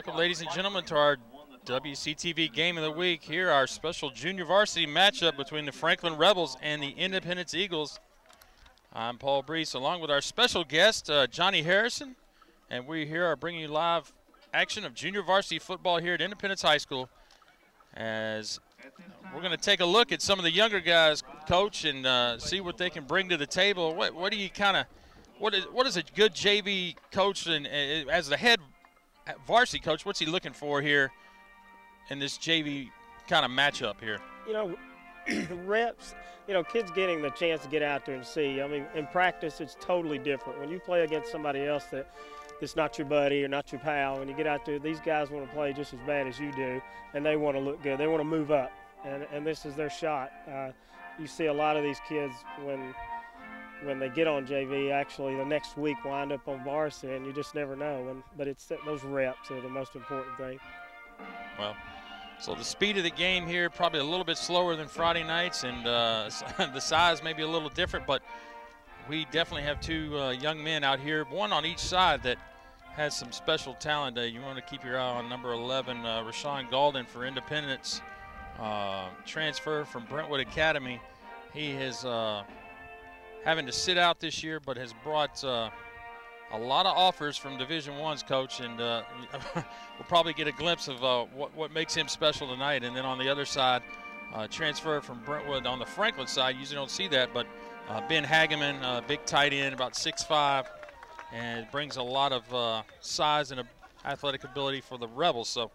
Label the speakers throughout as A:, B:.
A: Welcome, ladies and gentlemen, to our WCTV Game of the Week. Here, our special junior varsity matchup between the Franklin Rebels and the Independence Eagles. I'm Paul Brees, along with our special guest, Johnny Harrison, and we here are bringing you live action of junior varsity football here at Independence High School. As we're going to take a look at some of the younger guys, Coach, and see what they can bring to the table. What do you what is a good JV coach, and as the head varsity coach, what's he looking for here in this JV kind of matchup here?
B: You know, reps, you know, kids getting the chance to get out there and see. I mean, in practice, it's totally different. When you play against somebody else that's not your buddy or not your pal, when you get out there, these guys want to play just as bad as you do, and they want to look good. They want to move up, and this is their shot. You see a lot of these kids when they get on JV, actually the next week wind up on varsity, and you just never know. But it's those reps are the most important thing.
A: Well, so the speed of the game here probably a little bit slower than Friday nights, and the size may be a little different, but we definitely have two young men out here, one on each side that has some special talent. You want to keep your eye on number 11, Rashawn Galden for Independence, transfer from Brentwood Academy. He is having to sit out this year, but has brought a lot of offers from Division I's, Coach, and we'll probably get a glimpse of what makes him special tonight. And then on the other side, transfer from Brentwood on the Franklin side. You usually don't see that, but Ben Hageman, big tight end, about 6'5", and brings a lot of size and athletic ability for the Rebels. So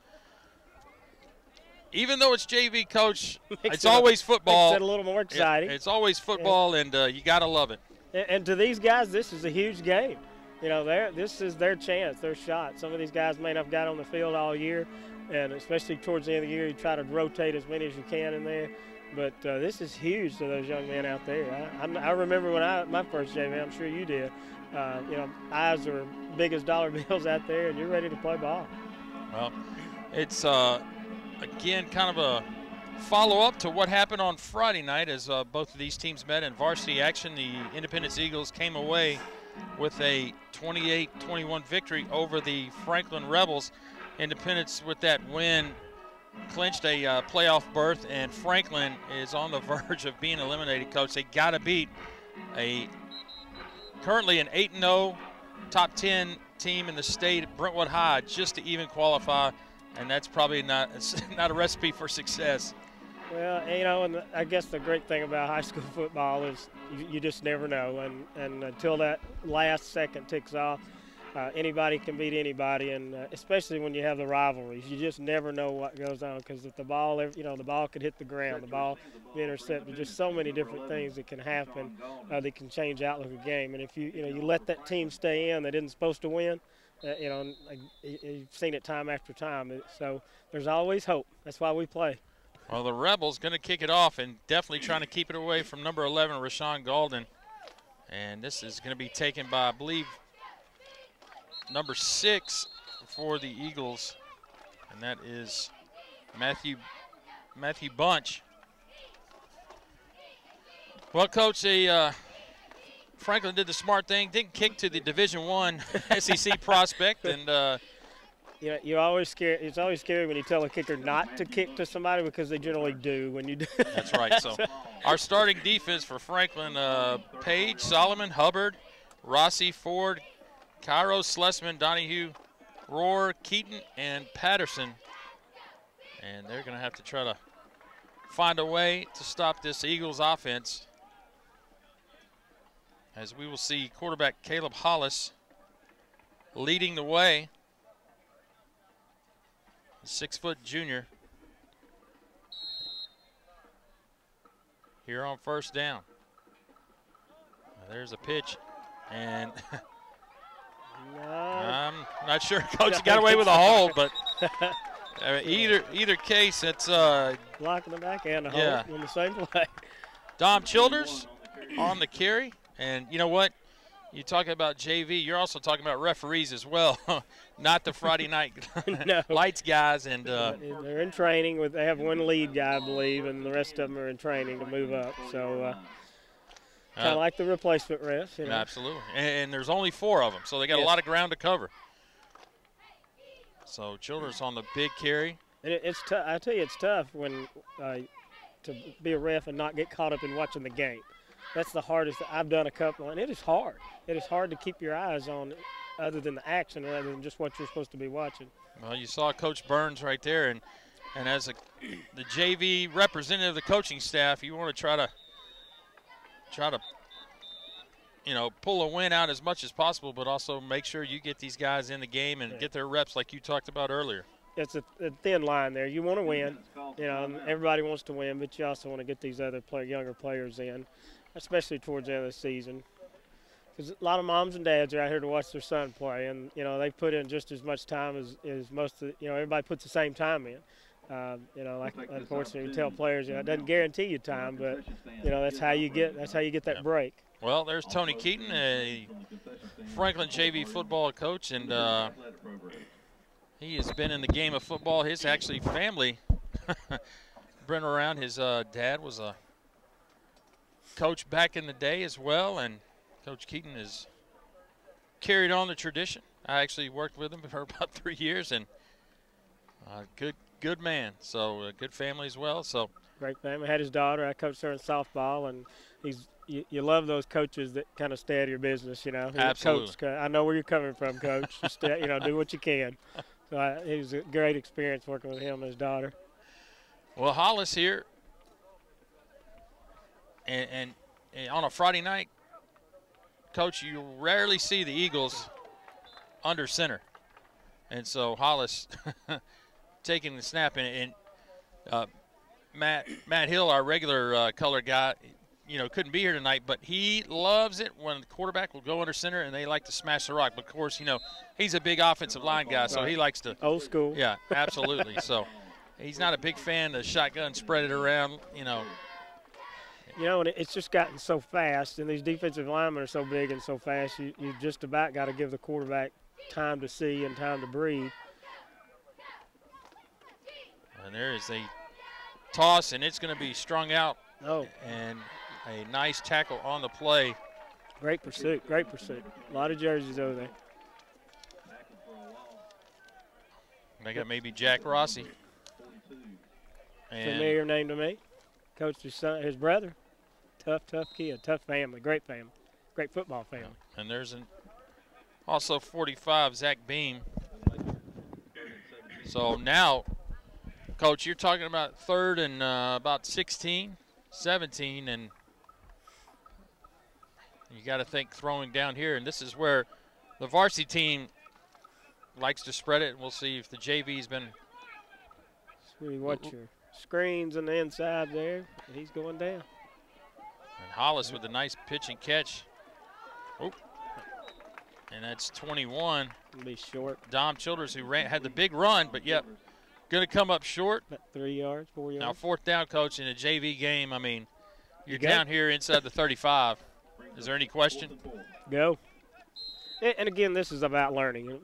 A: even though it's JV, Coach, it's always football.
B: Makes it a little more exciting.
A: It's always football, and you got to love it.
B: And to these guys, this is a huge game. You know, this is their chance, their shot. Some of these guys may not have got on the field all year, and especially towards the end of the year, you try to rotate as many as you can in there. But this is huge to those young men out there. I remember when my first JV, I'm sure you did. You know, eyes are big as dollar bills out there, and you're ready to play ball.
A: Well, it's again kind of a follow-up to what happened on Friday night as both of these teams met in varsity action. The Independence Eagles came away with a 28-21 victory over the Franklin Rebels. Independence, with that win, clinched a playoff berth, and Franklin is on the verge of being eliminated, Coach. They got to beat currently an 8-0 top 10 team in the state, Brentwood High, just to even qualify, and that's probably not a recipe for success.
B: Well, you know, and I guess the great thing about high school football is you just never know, and until that last second ticks off, anybody can beat anybody, and especially when you have the rivalries, you just never know what goes on, because if the ball, the ball could hit the ground, the ball be intercepted, just so many different things that can happen that can change outlook of the game. And if you let that team stay in that isn't supposed to win, you've seen it time after time. So there's always hope. That's why we play.
A: Well, the Rebels going to kick it off and definitely trying to keep it away from number 11, Rashawn Galden. And this is going to be taken by, I believe, number 6 for the Eagles, and that is Matthew Bunch. Well, Coach, Franklin did the smart thing, didn't kick to the Division I SEC prospect, and
B: you're always scared. It's always scary when you tell a kicker not to kick to somebody, because they generally do when you do.
A: That's right. So our starting defense for Franklin: Page, Solomon, Hubbard, Rossi, Ford, Cairo, Slessman, Donahue, Rohr, Keaton, and Patterson. And they're going to have to try to find a way to stop this Eagles offense, as we will see quarterback Caleb Hollis leading the way. The 6-foot junior here on first down. There's a pitch, and I'm not sure, Coach. Got away with a hold, but either case, it's
B: blocking the back and a hold in the same play.
A: Dom Childers on the carry, and you know what? You talking about JV, you're also talking about referees as well, not the Friday night lights guys. And
B: they're in training. They have one lead guy, I believe, and the rest of them are in training to move up. So kind of like the replacement refs.
A: Absolutely. And there's only 4 of them, so they got a lot of ground to cover. So Childress on the big carry.
B: And it's tough. I tell you, it's tough when to be a ref and not get caught up in watching the game. That's the hardest. I've done a couple, and it is hard. It is hard to keep your eyes on other than the action, rather than just what you're supposed to be watching.
A: Well, you saw Coach Burns right there, and as the JV representative of the coaching staff, you want to try to pull a win out as much as possible, but also make sure you get these guys in the game and get their reps like you talked about earlier.
B: It's a thin line there. You want to win, and everybody wants to win, but you also want to get these other younger players in, especially towards the end of the season. Because a lot of moms and dads are out here to watch their son play, and they put in just as much time as most of everybody puts the same time in. Like unfortunately, you tell players it doesn't guarantee you time, but that's how you get that break.
A: Well, there's Tony Keaton, a Franklin JV football coach, and he has been in the game of football. His actually family been around. His dad was a coach back in the day as well, and Coach Keaton has carried on the tradition. I actually worked with him for about 3 years, and good man. So good family as well. So
B: great family. I had his daughter. I coached her in softball, and you love those coaches that kind of stay out of your business.
A: Absolutely.
B: Coach, I know where you're coming from, Coach. Just do what you can. So it was a great experience working with him and his daughter.
A: Well, Hollis here, and on a Friday night, Coach, you rarely see the Eagles under center, and so Hollis taking the snap, and Matt Hill, our regular color guy, couldn't be here tonight, but he loves it when the quarterback will go under center and they like to smash the rock. But, of course, he's a big offensive line guy, so he likes to –
B: old school.
A: Yeah, absolutely. So he's not a big fan of shotgun, spread it around,
B: and it's just gotten so fast, and these defensive linemen are so big and so fast, you just about got to give the quarterback time to see and time to breathe.
A: And there is a toss, and it's going to be strung out.
B: Oh.
A: And a nice tackle on the play.
B: Great pursuit. A lot of jerseys over there.
A: They got maybe Jack Rossi.
B: Familiar name to me. Coached his son, his brother. Tough kid. Tough family. Great family. Great football family.
A: And there's also 45, Zach Beam. So now, Coach, you're talking about third and about 16, 17, and you got to think throwing down here. And this is where the varsity team likes to spread it. We'll see if the JV's been.
B: So you watch your screens on the inside there. And he's going down.
A: And Hollis with a nice pitch and catch. Oop. And that's 21.
B: It'll be short.
A: Dom Childress, who had the big run, but yep, going to come up short.
B: About 3 yards, 4 yards.
A: Now, fourth down, Coach, in a JV game, I mean, you're down here inside the 35. Is there any question?
B: Go. And again, this is about learning.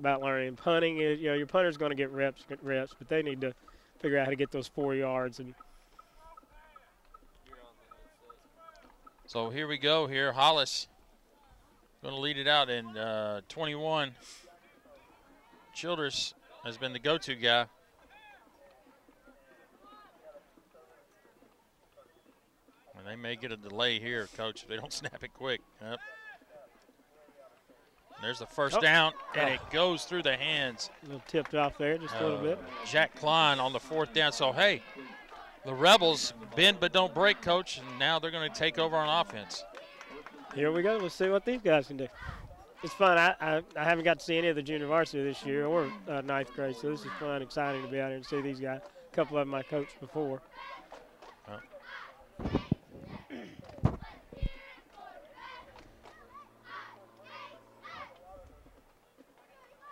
B: Punting, your punter's going to get reps, but they need to figure out how to get those 4 yards. And
A: so here we go here. Hollis going to lead it out, and 21. Childress has been the go-to guy. And they may get a delay here, Coach, if they don't snap it quick. Yep. There's the first down, and it goes through the hands.
B: A little tipped off there, just a little bit.
A: Jack Klein on the fourth down. So, hey, the Rebels bend but don't break, Coach, and now they're going to take over on offense.
B: Here we go. Let's see what these guys can do. It's fun. I haven't got to see any of the junior varsity this year or ninth grade, so this is fun, exciting to be out here and see these guys. A couple of them I coached before.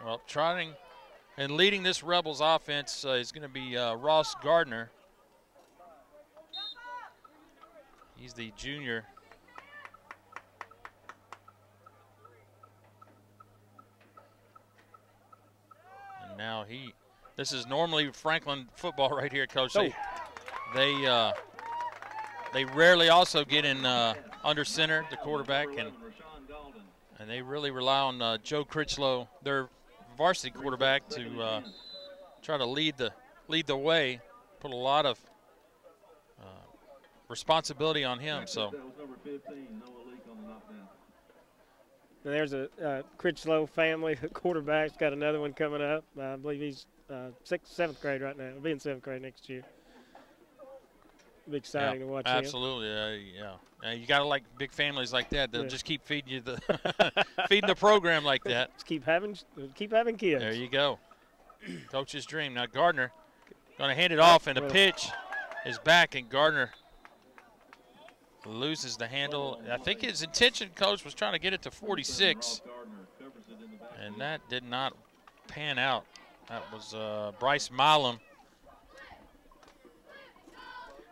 A: Well, trotting and leading this Rebels offense is going to be Ross Gardner. He's the junior. And now this is normally Franklin football right here, Coach. They rarely also get in under center, the quarterback, and they really rely on Joe Critchlow, their varsity quarterback, to try to lead the way, put a lot of responsibility on him. So
B: there's a Critchlow family quarterback's got another one coming up. I believe he's 7th grade right now. He'll be in 7th grade next year. It'll be exciting to watch him.
A: Absolutely, yeah. You got to like big families like that. They'll just keep feeding you feeding the program like that.
B: Just keep having kids.
A: There you go. Coach's dream. Now Gardner going to hand it off, and the pitch is back, and Gardner loses the handle. I think his intention, Coach, was trying to get it to 46, and that did not pan out. That was Bryce Milam.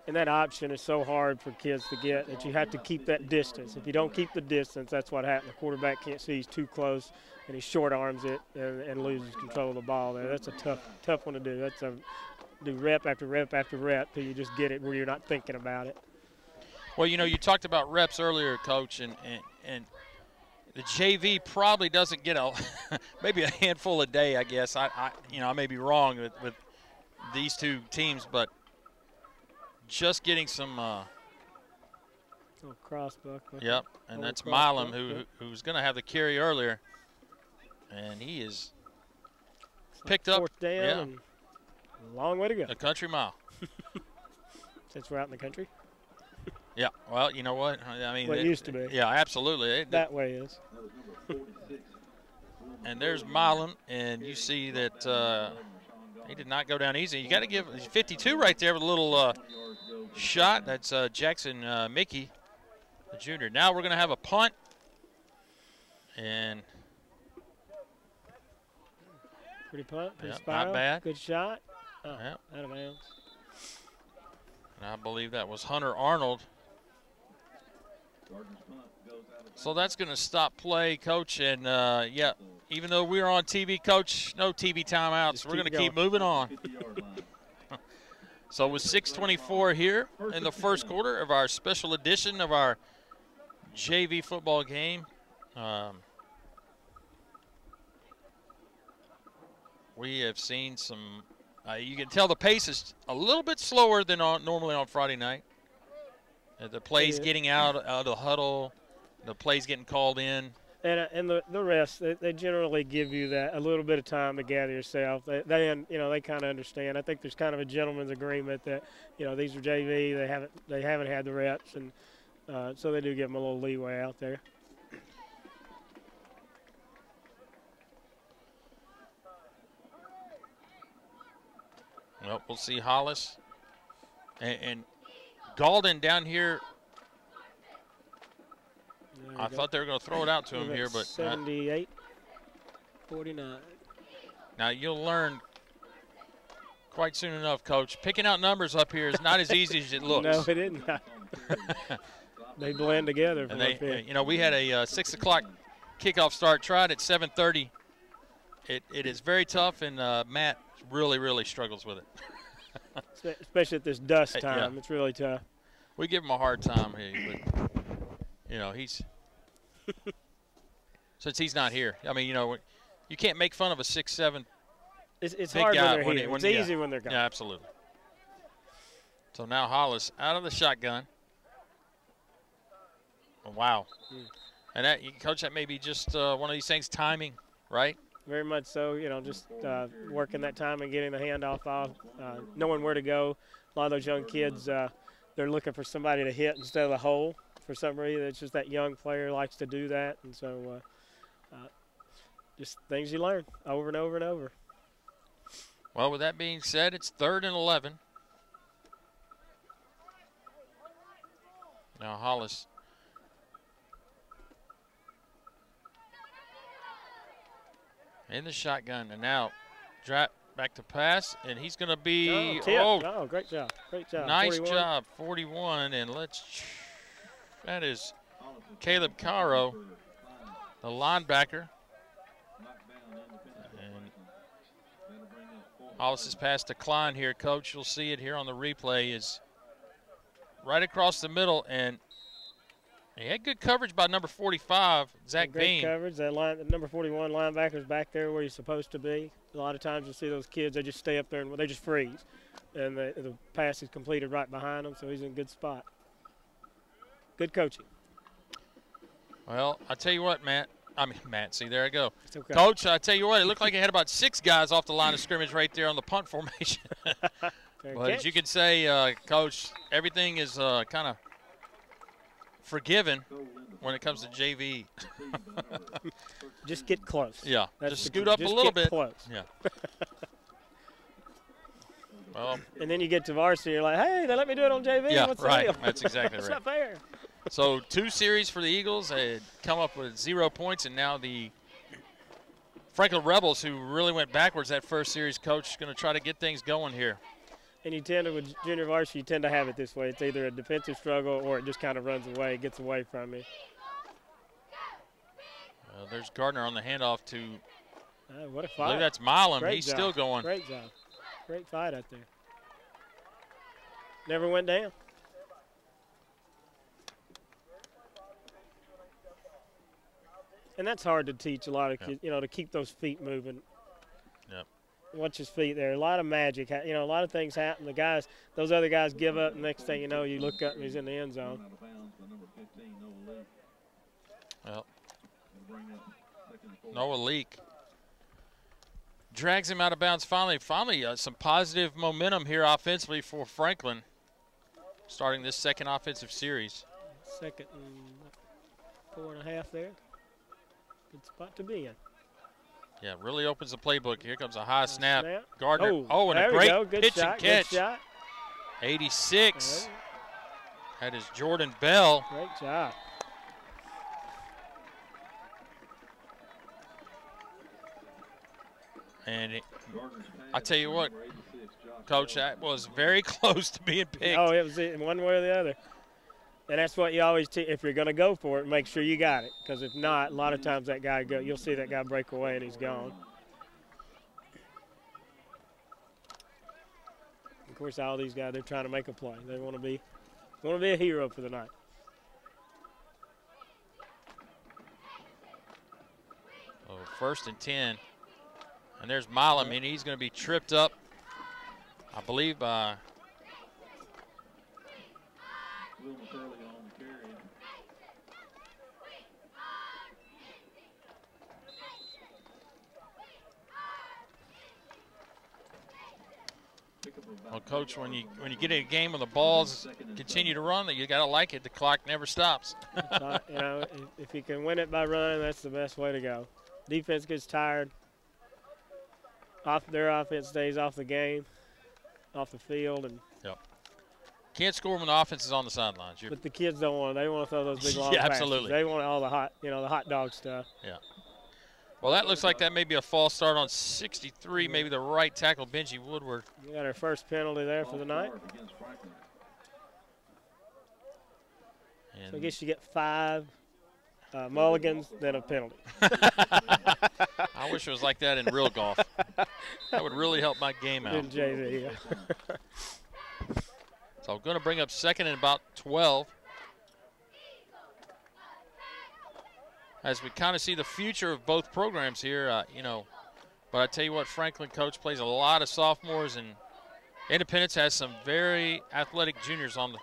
B: And that option is so hard for kids to get that you have to keep that distance. If you don't keep the distance, that's what happens. The quarterback can't see he's too close, and he short arms it and loses control of the ball there. That's a tough one to do. That's do rep after rep after rep till you just get it where you're not thinking about it.
A: Well, you know, you talked about reps earlier, Coach, and the JV probably doesn't get maybe a handful a day, I guess. I may be wrong with these two teams, but just getting some
B: little cross buckle.
A: Yep, and that's Milam who's going to have the carry earlier, and he is picked up.
B: 4th down, and a long way to go.
A: A country mile.
B: Since we're out in the country.
A: Yeah, well, you know what? I mean,
B: it used to be.
A: Yeah, absolutely.
B: That way is.
A: And there's Milam, and you see that he did not go down easy. You got to give 52 right there with a little shot. That's Jackson Mickey, the junior. Now we're going to have a punt, and
B: pretty punt, pretty
A: not bad.
B: Good shot. Oh,
A: yep.
B: Out of bounds.
A: And I believe that was Hunter Arnold. So that's going to stop play, Coach. And, yeah, even though we're on TV, Coach, no TV timeouts. We're going to keep moving on. So with 6:24 here in the first quarter of our special edition of our JV football game, we have seen some you can tell the pace is a little bit slower than normally on Friday night. The plays getting out of the huddle, the plays getting called in.
B: And the rest, they generally give you that a little bit of time to gather yourself. They kind of understand. I think there's kind of a gentleman's agreement that, these are JV. They haven't had the reps, and so they do give them a little leeway out there.
A: Well, we'll see Hollis and Galden down here. I thought they were going to throw it out to him here, but
B: 78-49.
A: Now you'll learn quite soon enough, Coach. Picking out numbers up here is not as easy as it looks.
B: No, it isn't. They blend together.
A: And we had a 6 o'clock kickoff start. Tried at 7:30. It is very tough, and Matt really struggles with it.
B: Especially at this dust time, yeah. It's really tough.
A: We give him a hard time here, but he's since he's not here. I mean, you can't make fun of a 6'7".
B: It's
A: big
B: hard
A: guy
B: when they're here. It's easy when they're gone.
A: Yeah, absolutely. So now Hollis out of the shotgun. Oh, wow. And that, Coach, that may be just one of these things, timing, right?
B: Very much so. Just working that time and getting the handoff off, knowing where to go. A lot of those young kids, they're looking for somebody to hit instead of the hole. For some reason, it's just that young player likes to do that, and so just things you learn over and over and over.
A: Well, with that being said, it's 3rd and 11. Now Hollis. In the shotgun, and now drop back to pass, and he's going to be
B: great job.
A: Nice 41. Job, 41, and that is Caleb Caro, the linebacker. And Hollis's pass to Klein here, Coach. You'll see it here on the replay, is right across the middle, and He had good coverage by number 45, Zach
B: Great
A: Bean.
B: coverage. That line, the number 41 linebacker's back there where he's supposed to be. A lot of times you see those kids, they just stay up there and they just freeze. And the pass is completed right behind him, so he's in a good spot. Good coaching.
A: Well, I tell you what, Matt, see, there I go.
B: It's okay.
A: Coach, I tell you what, it looked like he had about 6 guys off the line of scrimmage right there on the punt formation. But as you can say, Coach, everything is kind of forgiven when it comes to JV.
B: Just get close.
A: Yeah, just scoot up a little bit.
B: Close.
A: Yeah. Well,
B: and then you get to varsity, you're like, hey, they let me do it on JV.
A: Yeah,
B: What's
A: right.
B: the deal?
A: That's exactly
B: It's
A: right.
B: not fair.
A: So 2 series for the Eagles. They had come up with 0 points, and now the Franklin Rebels, who really went backwards that first series, Coach, is going to try to get things going here.
B: And you tend to, with junior varsity, you tend to have it this way. It's either a defensive struggle or it just kind of runs away, gets away from you.
A: There's Gardner on the handoff to,
B: what a
A: I
B: fight.
A: believe that's Milam.
B: Great
A: He's
B: job.
A: still going.
B: Great job. Great fight out there. Never went down. And that's hard to teach a lot of kids, to keep those feet moving.
A: Yep.
B: Watch his feet there. A lot of magic. A lot of things happen. Those other guys give up. And next thing you know, you look up and he's in the end zone.
A: Well, Noah Leak drags him out of bounds finally. Some positive momentum here offensively for Franklin, starting this second offensive series.
B: Second and 4.5 there. Good spot to be in.
A: Yeah, really opens the playbook. Here comes a high snap. Gardner.
B: Oh,
A: and a great pitch
B: shot,
A: and catch.
B: Good shot.
A: 86. That is Jordan Bell.
B: Great job.
A: And I tell you what, Coach, that was very close to being picked.
B: Oh, it was in one way or the other. And that's what you always teach. If you're going to go for it, make sure you got it. Because if not, a lot of times you'll see that guy break away and he's gone. Of course, all these guys, they're trying to make a play. They want to be a hero for the night.
A: Oh, 1st and 10. And there's Milam, and he's going to be tripped up, I believe, by well, Coach, when you get in a game when the balls continue to run, you got to like it. The clock never stops.
B: If you can win it by running, that's the best way to go. Defense gets tired. Their offense stays off the game, off the field, and
A: can't score when the offense is on the sidelines.
B: But the kids don't want it. They want to throw those big long passes.
A: Absolutely.
B: They want all the hot dog stuff.
A: Yeah. Well, that looks like that may be a false start on 63, maybe the right tackle, Benji Woodward.
B: We got our first penalty there for the night. So I guess you get 5 mulligans, then a penalty.
A: I wish it was like that in real golf. That would really help my game out.
B: In JV, yeah.
A: So I'm going to bring up 2nd and about 12. As we kind of see the future of both programs here, But I tell you what, Franklin, Coach, plays a lot of sophomores, and Independence has some very athletic juniors on the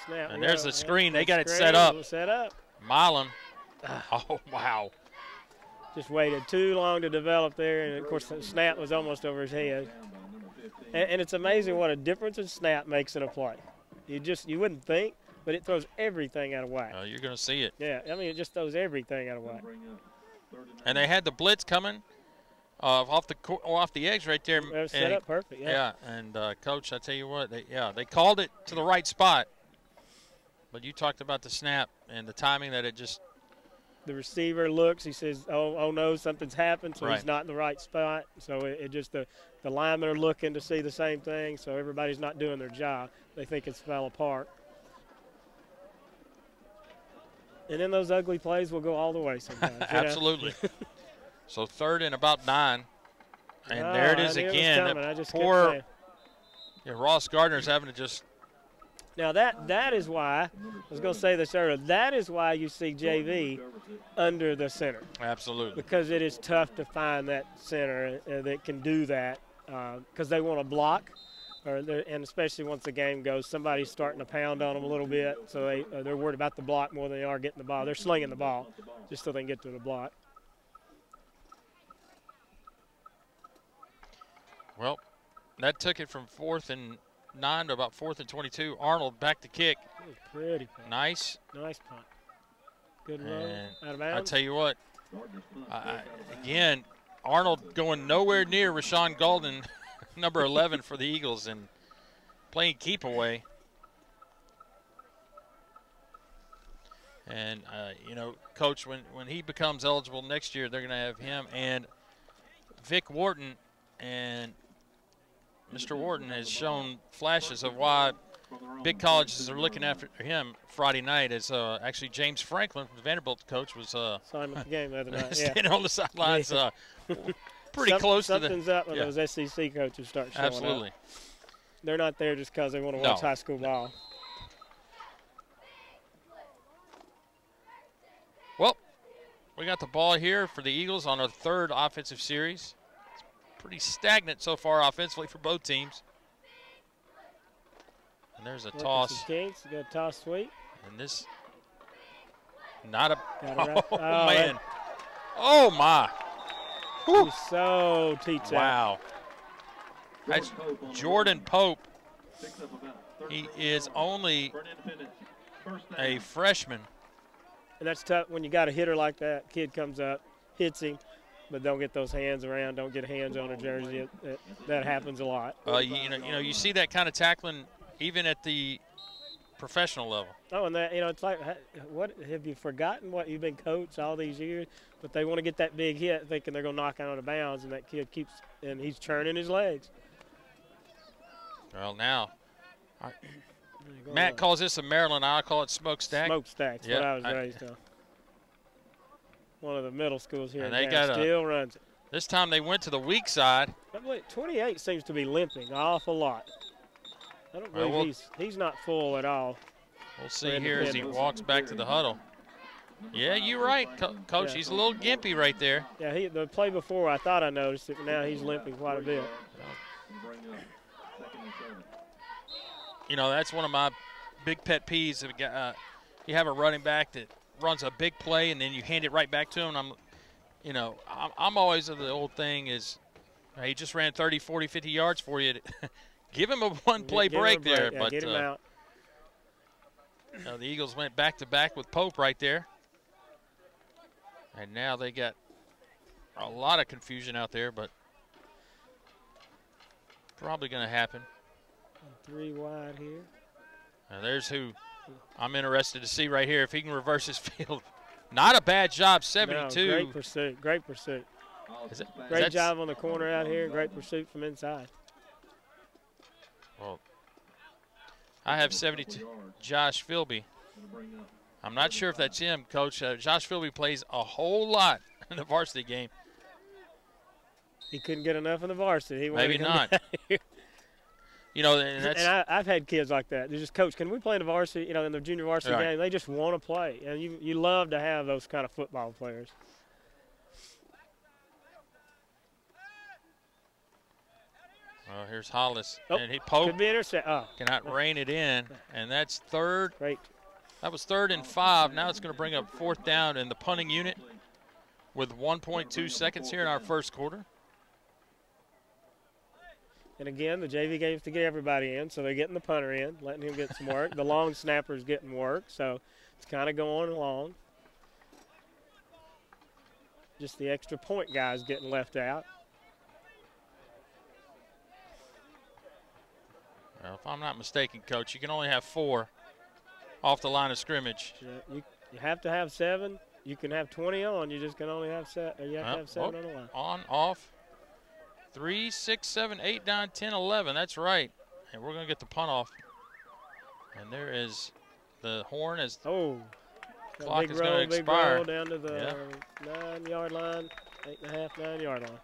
B: snap.
A: And there's the screen. They got it set up. Milam. Oh, wow.
B: Just waited too long to develop there, and, of course, the snap was almost over his head. And it's amazing what a difference a snap makes in a play. You wouldn't think, but it throws everything out of whack.
A: You're going to see it.
B: Yeah, I mean, it just throws everything out of whack.
A: And they had the blitz coming off the edge right there.
B: It was set up perfect,
A: yeah. And, Coach, I tell you what, they called it to the right spot. But you talked about the snap and the timing that it just.
B: The receiver looks, he says, oh no, something's happened, so
A: right.
B: He's not in the right spot. So it just, the linemen are looking to see the same thing, so everybody's not doing their job. They think it's fell apart. And then those ugly plays will go all the way sometimes.
A: Absolutely. So 3rd and about 9. And there it is again.
B: I just
A: poor Ross Gardner's having to just
B: Now that is why, I was going to say this earlier, that is why you see JV under the center.
A: Absolutely.
B: Because it is tough to find that center that can do that because they want to block, and especially once the game goes, somebody's starting to pound on them a little bit, so they're worried about the block more than they are getting the ball. They're slinging the ball just so they can get to the block.
A: Well, that took it from 4th and 9 to about 4th and 22. Arnold back to kick.
B: Pretty punt.
A: Nice.
B: Nice punt. Good run. Out of bounds.
A: I'll tell you what, again, Arnold going nowhere near Rashawn Golden, number 11 for the Eagles, and playing keep away. And, you know, Coach, when he becomes eligible next year, they're going to have him and Vic Wharton, and Mr. Wharton has shown flashes of why big colleges are looking after him Friday night. As actually James Franklin, the Vanderbilt coach, was
B: saw him at the game the other night.
A: Standing on the sidelines, pretty close to the.
B: Something's up when those SEC coaches start showing
A: Absolutely.
B: up. They're not there just because they want to watch high school ball.
A: Well, we got the ball here for the Eagles on our 3rd offensive series. Pretty stagnant so far offensively for both teams. And there's a toss.
B: Kinks, got a toss sweep.
A: And this, not a,
B: oh
A: man. Oh my.
B: He's so teach
A: wow. That's Jordan Pope. He is only a freshman.
B: And that's tough when you got a hitter like that. Kid comes up, hits him, but don't get those hands around, don't get hands on a jersey. That happens a lot.
A: You see that kind of tackling even at the professional level.
B: Oh, and that, it's like, what have you forgotten what you've been coached all these years? But they want to get that big hit, thinking they're going to knock out of bounds, and that kid keeps, and he's churning his legs.
A: Well, now, Matt calls this a Maryland. I call it smokestack.
B: Smokestack's what I was raised on. One of the middle schools here.
A: And
B: they still runs it.
A: This time they went to the weak side.
B: 28 seems to be limping an awful lot. I don't believe he's not full at all.
A: We'll see here as he walks back to the huddle. Yeah, you're right, Coach. He's a little gimpy right there.
B: Yeah, the play before I thought I noticed it, but now he's limping quite a bit.
A: That's one of my big pet peeves. You have a running back that runs a big play and then you hand it right back to him. I'm always of the old thing is, he just ran 30, 40, 50 yards for you. Give him a one-play break there.
B: Yeah,
A: but
B: get him out.
A: The Eagles went back-to-back with Pope right there. And now they got a lot of confusion out there, but probably going to happen.
B: 3 wide here.
A: Now there's who I'm interested to see right here if he can reverse his field. Not a bad job, 72.
B: No, great pursuit, great pursuit. Great job on the corner out here, great pursuit from inside.
A: Well, I have 72, Josh Philby. I'm not sure if that's him, Coach. Josh Philby plays a whole lot in the varsity game.
B: He couldn't get enough in the varsity.
A: Maybe not.
B: And I've had kids like that. They just, Coach, can we play in the varsity, in the junior varsity game? They just want to play. And you love to have those kind of football players.
A: Well, here's Hollis. And Pope
B: could be intercept.
A: Cannot rein it in. And that's 3rd.
B: Great.
A: That was 3rd and 5. Now it's going to bring up 4th down in the punting unit with 1.2 seconds here in our first quarter.
B: And again, the JV game's to get everybody in, so they're getting the punter in, letting him get some work. The long snapper's getting work, so it's kind of going along. Just the extra point guys getting left out.
A: Well, if I'm not mistaken, Coach, you can only have 4 off the line of scrimmage.
B: Yeah, you have to have 7. You can have 20 on. You just can only have 7. You have to have 7 on the line.
A: On, off. 3, 6, 7, 8, 9, 10, 11. That's right. And we're going to get the punt off. And there is the horn as the clock is going to expire.
B: Big roll down to the 9-yard line, 8.5, 9-yard line.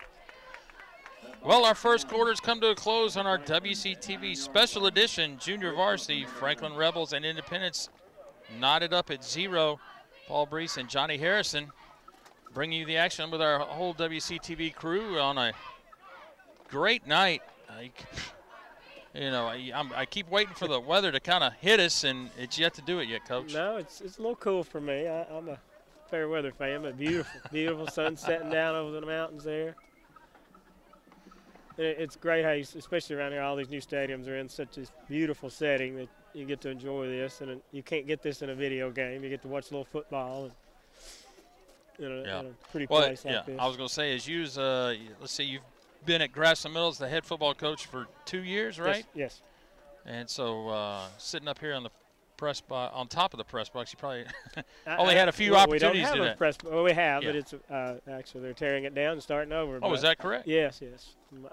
A: Well, our first quarter's come to a close on our WCTV Special Edition Junior Varsity. Franklin Rebels and Independence knotted up at 0. Paul Brees and Johnny Harrison bringing you the action with our whole WCTV crew on a great night. I keep waiting for the weather to kind of hit us, and it's yet to do it yet, Coach.
B: No, it's a little cool for me. I'm a fair weather fan, but beautiful, beautiful sun setting down over the mountains there. It's great how, especially around here, all these new stadiums are in such a beautiful setting that you get to enjoy this, and you can't get this in a video game. You get to watch a little football in a pretty place like this.
A: I was going to say, let's see, you've been at Grassland Mills, the head football coach for 2 years, right?
B: Yes.
A: And so sitting up here on the press box, on top of the press box, you probably only had a few opportunities to do that.
B: Well, we have, but it's actually they're tearing it down and starting over.
A: Oh, is that correct?
B: Yes.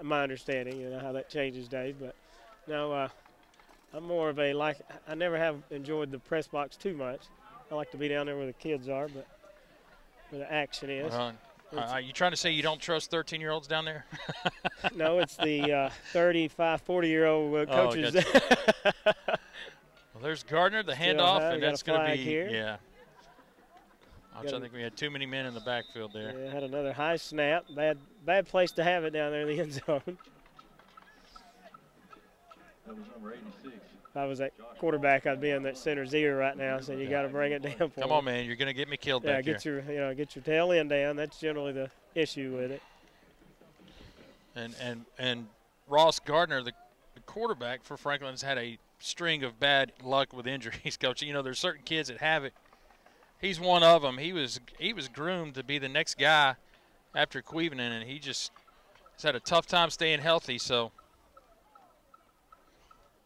B: My understanding, how that changes, Dave. But no, I'm more of I never have enjoyed the press box too much. I like to be down there where the kids are, but where the action is.
A: Are you trying to say you don't trust 13-year-olds down there?
B: No, it's the 35, 40-year-old coaches.
A: Gotcha. Well, there's Gardner, the handoff, and that's going to be
B: here.
A: Yeah. I think we had too many men in the backfield there.
B: Yeah, had another high snap. Bad place to have it down there in the end zone.
C: That was number 86.
B: If I was that quarterback, I'd be in that center's ear right now, so you got to bring it down for
A: Come on, man, you're going to get me killed back here.
B: Get your tail end down. That's generally the issue with it.
A: And Ross Gardner, the quarterback for Franklin, has had a string of bad luck with injuries, Coach. There's certain kids that have it. He's one of them. He was groomed to be the next guy after Cleveland, and he just has had a tough time staying healthy. So.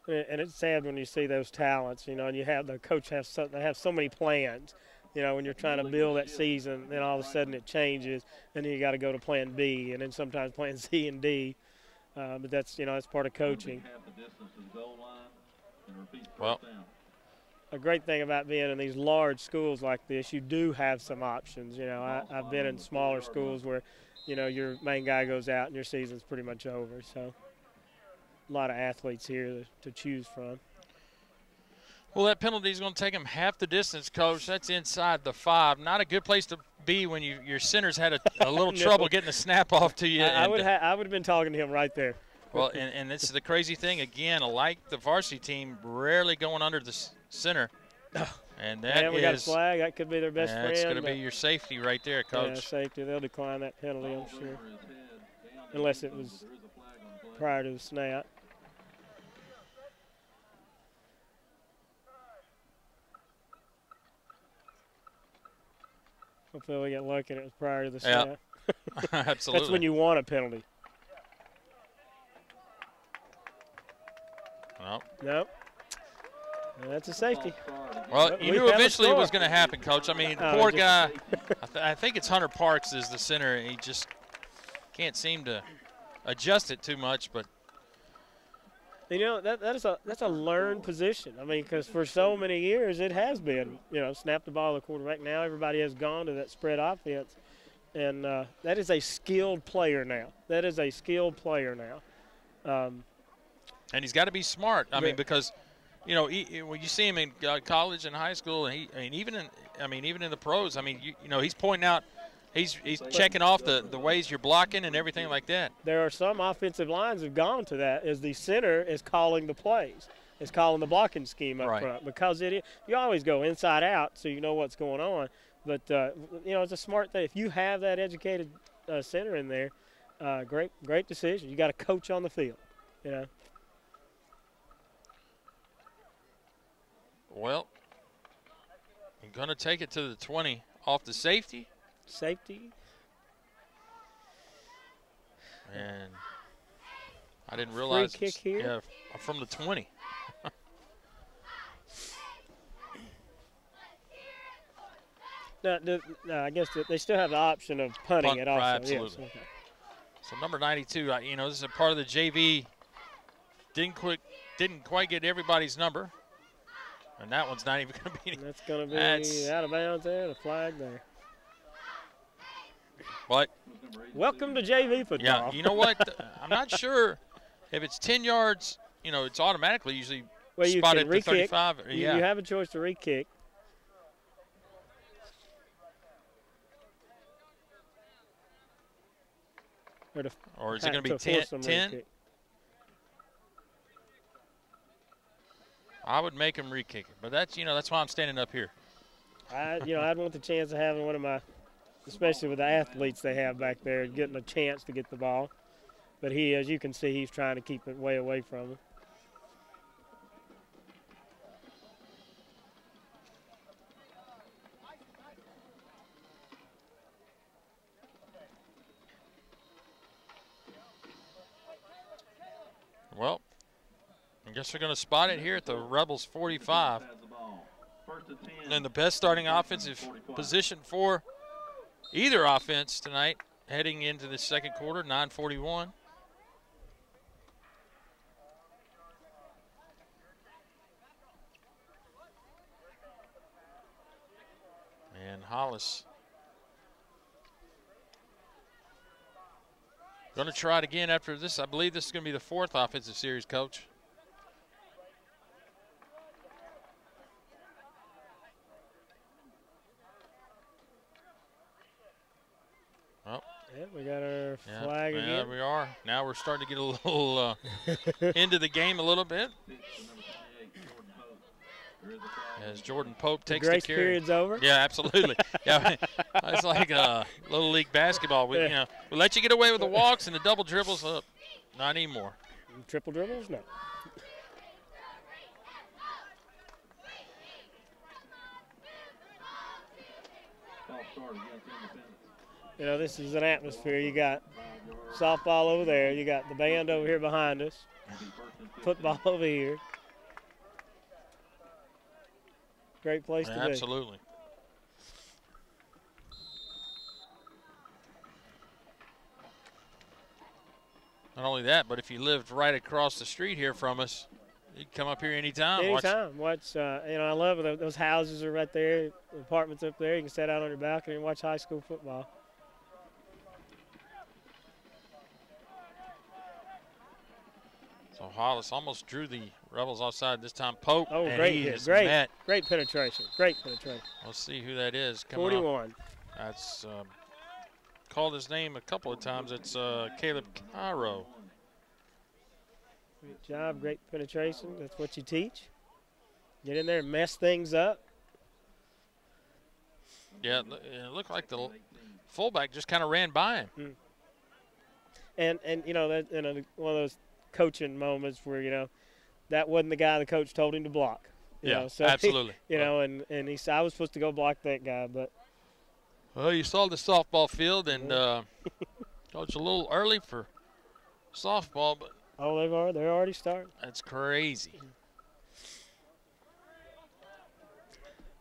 B: And it's sad when you see those talents, and you have the coach have so many plans, when you're trying to build that season, then all of a sudden it changes, and then you got to go to plan B, and then sometimes plan C and D. But that's that's part of coaching.
A: Well,
B: a great thing about being in these large schools like this, you do have some options. I've been in smaller schools where, your main guy goes out and your season's pretty much over. So a lot of athletes here to choose from.
A: Well, that penalty is going to take him half the distance, Coach. That's inside the 5. Not a good place to be when your center's had a little trouble getting a snap off to you.
B: I would have been talking to him right there.
A: Well, and this is the crazy thing, again, like the varsity team, rarely going under the center. And
B: we got a flag. That could be their best friend.
A: That's going to be your safety right there, Coach.
B: Yeah, safety. They'll decline that penalty, I'm sure, unless it was prior to the snap. Hopefully we get lucky and it was prior to the snap.
A: Absolutely.
B: That's when you want a penalty. Nope. That's a safety.
A: Well, you knew eventually it was going to happen, Coach. I mean, poor guy. I think it's Hunter Parks is the center. He just can't seem to adjust it too much. But
B: that's a learned position. I mean, because for so many years it has been, snap the ball to the quarterback. Now everybody has gone to that spread offense, and that is a skilled player now.
A: And he's got to be smart. I mean, because, when you see him in college and high school, and even in the pros, he's pointing out, he's checking off the ways you're blocking and everything like that.
B: There are some offensive lines that have gone to that as the center is calling the plays, is calling the blocking scheme up front, because you always go inside out so you know what's going on. But it's a smart thing. If you have that educated center in there, great decision. You got a coach on the field,
A: Well, I'm going to take it to the 20 off the safety. And I didn't realize.
B: Free kick here?
A: Yeah, from the 20.
B: No, I guess they still have the option of punting it also.
A: Right, absolutely.
B: Yes, okay.
A: So number 92, this is a part of the JV. Didn't quite get everybody's number. And that one's not even going to be.
B: That's going to be out of bounds there, the flag there.
A: But
B: welcome to JV football.
A: yeah, you know what? I'm not sure if it's 10 yards. You know, it's automatically usually
B: well, you
A: spotted
B: can
A: at the
B: re-kick.
A: 35.
B: You have a choice to re-kick.
A: Or is it going to be 10? I would make him re-kick it, but that's why I'm standing up here.
B: I'd want the chance of having one of my, especially with the athletes they have back there, getting a chance to get the ball. But as you can see, he's trying to keep it way away from him.
A: Well, I guess they're going to spot it here at the Rebels 45. And the best starting offensive position for either offense tonight heading into the second quarter, 9:41. And Hollis going to try it again after this. I believe this is going to be the fourth offensive series, Coach. Oh.
B: Yeah, we got our flag again.
A: Yeah, we are. Now we're starting to get a little into the game a little bit. As Jordan Pope takes the carry.
B: Grace period's over.
A: Yeah, absolutely. Yeah, it's like Little League basketball. We let you get away with the walks and the double dribbles. Not anymore.
B: Triple dribbles? No. You know, this is an atmosphere. You got softball over there. You got the band over here behind us. Football over here. Great place to be.
A: Absolutely. Not only that, but if you lived right across the street here from us, you can come up here anytime.
B: Anytime. I love it. Those houses are right there, the apartments up there. You can sit out on your balcony and watch high school football.
A: So Hollis almost drew the Rebels offside this time. Pope.
B: Oh, great hit. Great penetration. Great penetration.
A: Let's see who that is.
B: 41.
A: That's called his name a couple of times. It's Caleb Cairo.
B: Great job. Great penetration. That's what you teach. Get in there and mess things up.
A: Yeah, it looked like the fullback just kind of ran by him.
B: And one of those coaching moments where, that wasn't the guy the coach told him to block.
A: Absolutely.
B: And he said, I was supposed to go block that guy, but.
A: Well, you saw the softball field, and Coach, a little early for softball, but.
B: Oh, they're already starting.
A: That's crazy.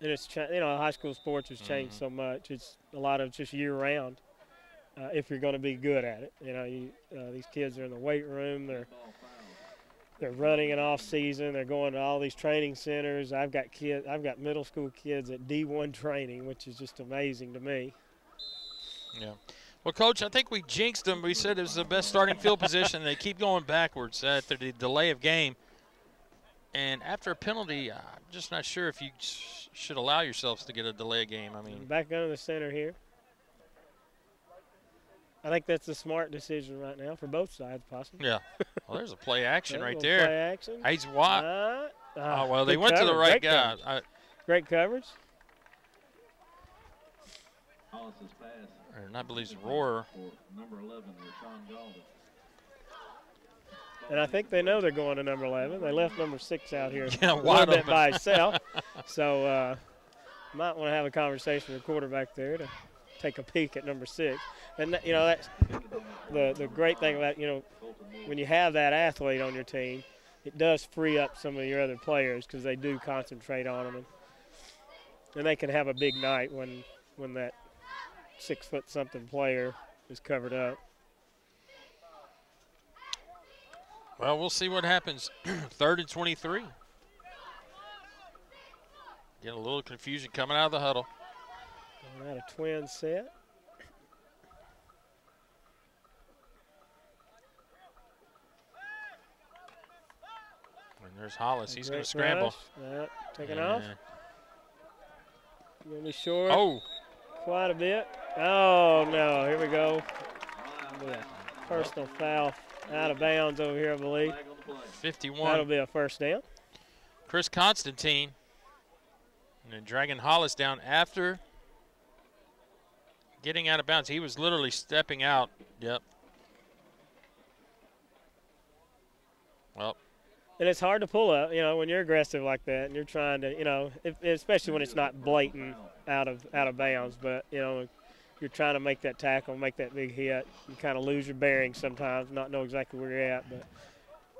B: And it's, high school sports has changed so much. It's a lot of just year round. If you're going to be good at it, these kids are in the weight room. They're running an off season. They're going to all these training centers. I've got middle school kids at D1 training, which is just amazing to me.
A: Yeah. Well, Coach, I think we jinxed them. We said it was the best starting field position. They keep going backwards after the delay of game. And after a penalty, I'm just not sure if you should allow yourselves to get a delay of game. I mean,
B: back under the center here. I think that's a smart decision right now for both sides, possibly.
A: Yeah. Well, there's a play action right there.
B: Play action.
A: He's wide. Well, they went to the right guy.
B: Great coverage.
C: Hollis's pass.
A: And I believe it's Rohrer.
C: Number 11, Rashawn Galvin.
B: And I think they know they're going to number 11. They left number 6 out here
A: a
B: little bit by himself. So might want to have a conversation with the quarterback there to take a peek at number 6. And, that's the great thing about, when you have that athlete on your team, it does free up some of your other players because they do concentrate on them. And they can have a big night when that 6-foot-something player is covered up.
A: Well, we'll see what happens. 3rd and 23. Get a little confusion coming out of the huddle.
B: Going out a twin set.
A: There's Hollis. He's going
B: Great
A: to scramble.
B: rush. Taking off. Going to be short.
A: Oh.
B: Quite a bit. Oh, no. Here we go. Personal foul out of bounds over here, I believe.
A: 51.
B: That'll be a first down.
A: Chris Constantine. And then dragging Hollis down after getting out of bounds. He was literally stepping out. Yep. Well.
B: And it's hard to pull up, you know, when you're aggressive like that and you're trying to, you know, especially when it's not blatant out of bounds. But, you know, you're trying to make that tackle, make that big hit. You kind of lose your bearings sometimes, not know exactly where you're at. But,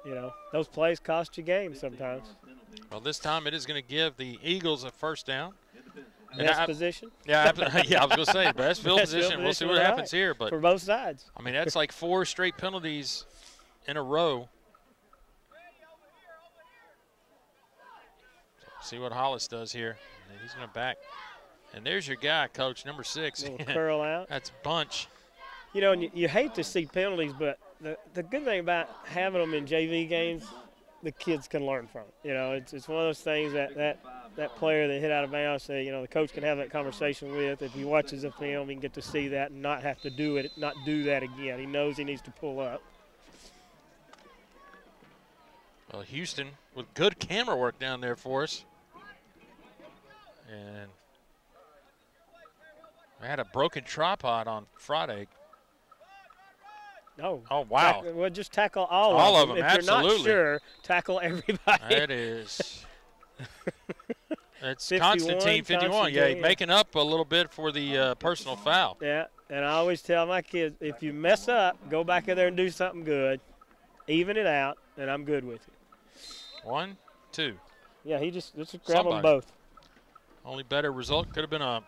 B: you know, those plays cost you games sometimes.
A: Well, this time it is going to give the Eagles a first down.
B: Best position?
A: Yeah, yeah, I was going to say best field position. We'll see what happens here. But
B: for both sides.
A: I mean, that's like 4 straight penalties in a row. See what Hollis does here. And he's going to back. And there's your guy, Coach, number 6.
B: Little curl out.
A: That's Bunch.
B: You know, and you hate to see penalties, but the good thing about having them in JV games, the kids can learn from it. You know, it's one of those things that player that hit out of bounds, you know, the coach can have that conversation with. If he watches a film, he can get to see that and not have to do that again. He knows he needs to pull up.
A: Well, Houston with good camera work down there for us. And I had a broken tripod on Friday.
B: Oh,
A: wow.
B: Well, just tackle all of them. If
A: absolutely.
B: You're not sure, tackle everybody.
A: That is. It's Constantine, 51. Yeah, making up a little bit for the personal foul.
B: Yeah, and I always tell my kids, if you mess up, go back in there and do something good. Even it out, and I'm good with it.
A: 1, 2.
B: Yeah, he just grab them both.
A: Only better result could have been a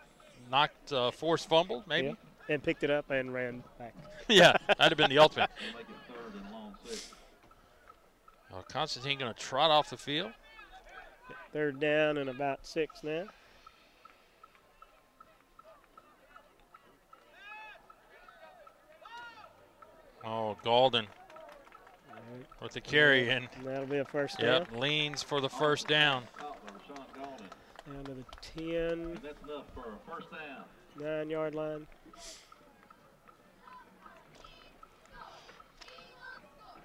A: knocked forced fumble, maybe.
B: Yeah. And picked it up and ran back.
A: Yeah, that'd have been the ultimate. Constantine going to trot off the field.
B: Third down and about 6 now.
A: Oh, Golden with the carry in.
B: That'll be a first down.
A: Yep, leans for the first down.
B: Down to the 10.
C: That's enough for a first down.
B: 9-yard line.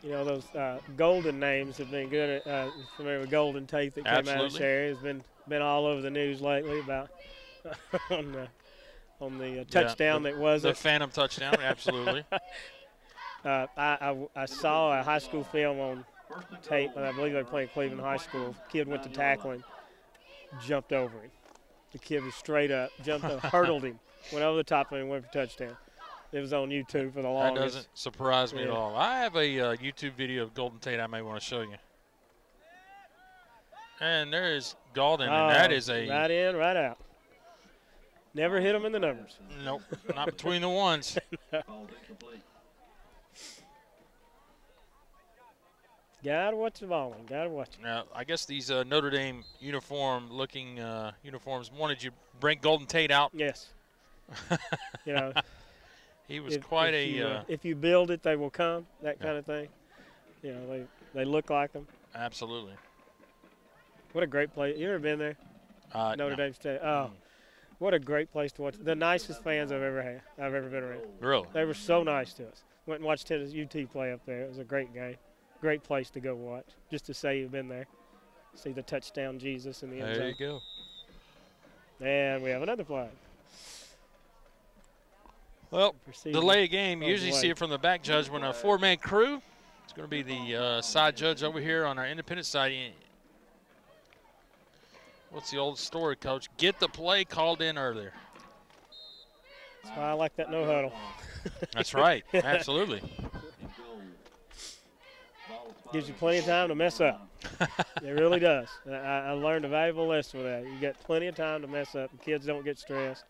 B: You know, those Golden names have been good. Familiar with Golden Tate that came out of this area. Has been all over the news lately about on the touchdown that wasn't.
A: The phantom touchdown, absolutely.
B: I saw a high school film on tape, and I believe they were playing Cleveland High School. Kid went to tackle him, jumped over him. The kid was straight up, jumped up, hurdled him, went over the top of him, went for touchdown. It was on YouTube for the longest.
A: That doesn't surprise me at all. I have a YouTube video of Golden Tate I may want to show you. And there is Golden, and that is a
B: right in, right out. Never hit him in the numbers.
A: Nope, not between the ones.
B: Gotta watch the ball. Gotta watch it.
A: Now, I guess these Notre Dame uniform-looking uniforms wanted you to bring Golden Tate out.
B: Yes. You know,
A: he was quite a.
B: If you build it, they will come. That kind of thing. You know, they look like them.
A: Absolutely.
B: What a great place! You ever been there? Notre Dame State. Oh, what a great place to watch. The nicest fans I've ever had. I've ever been around.
A: Really?
B: They were so nice to us. Went and watched Tennessee UT play up there. It was a great game. Great place to go watch, just to say you've been there. See the touchdown Jesus in the end zone.
A: There you go.
B: And we have another flag.
A: Well, delay a game. Usually see it from the back judge when a 4-man crew. It's going to be the side judge over here on our independent side. What's the old story, Coach? Get the play called in earlier.
B: That's why I like that no huddle.
A: That's right. Absolutely.
B: Gives you plenty of time to mess up. It really does. I learned a valuable lesson with that. You got plenty of time to mess up. The kids don't get stressed.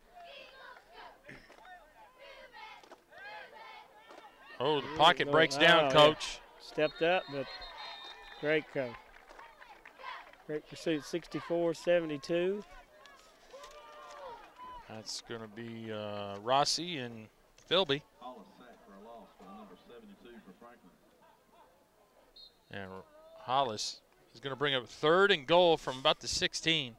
A: Oh, the pocket breaks down, Coach.
B: Yeah. Stepped up, but great coach. Great pursuit, 64-72.
A: That's going to be Rossi and Philby. And Hollis is going to bring up 3rd and goal from about the 16.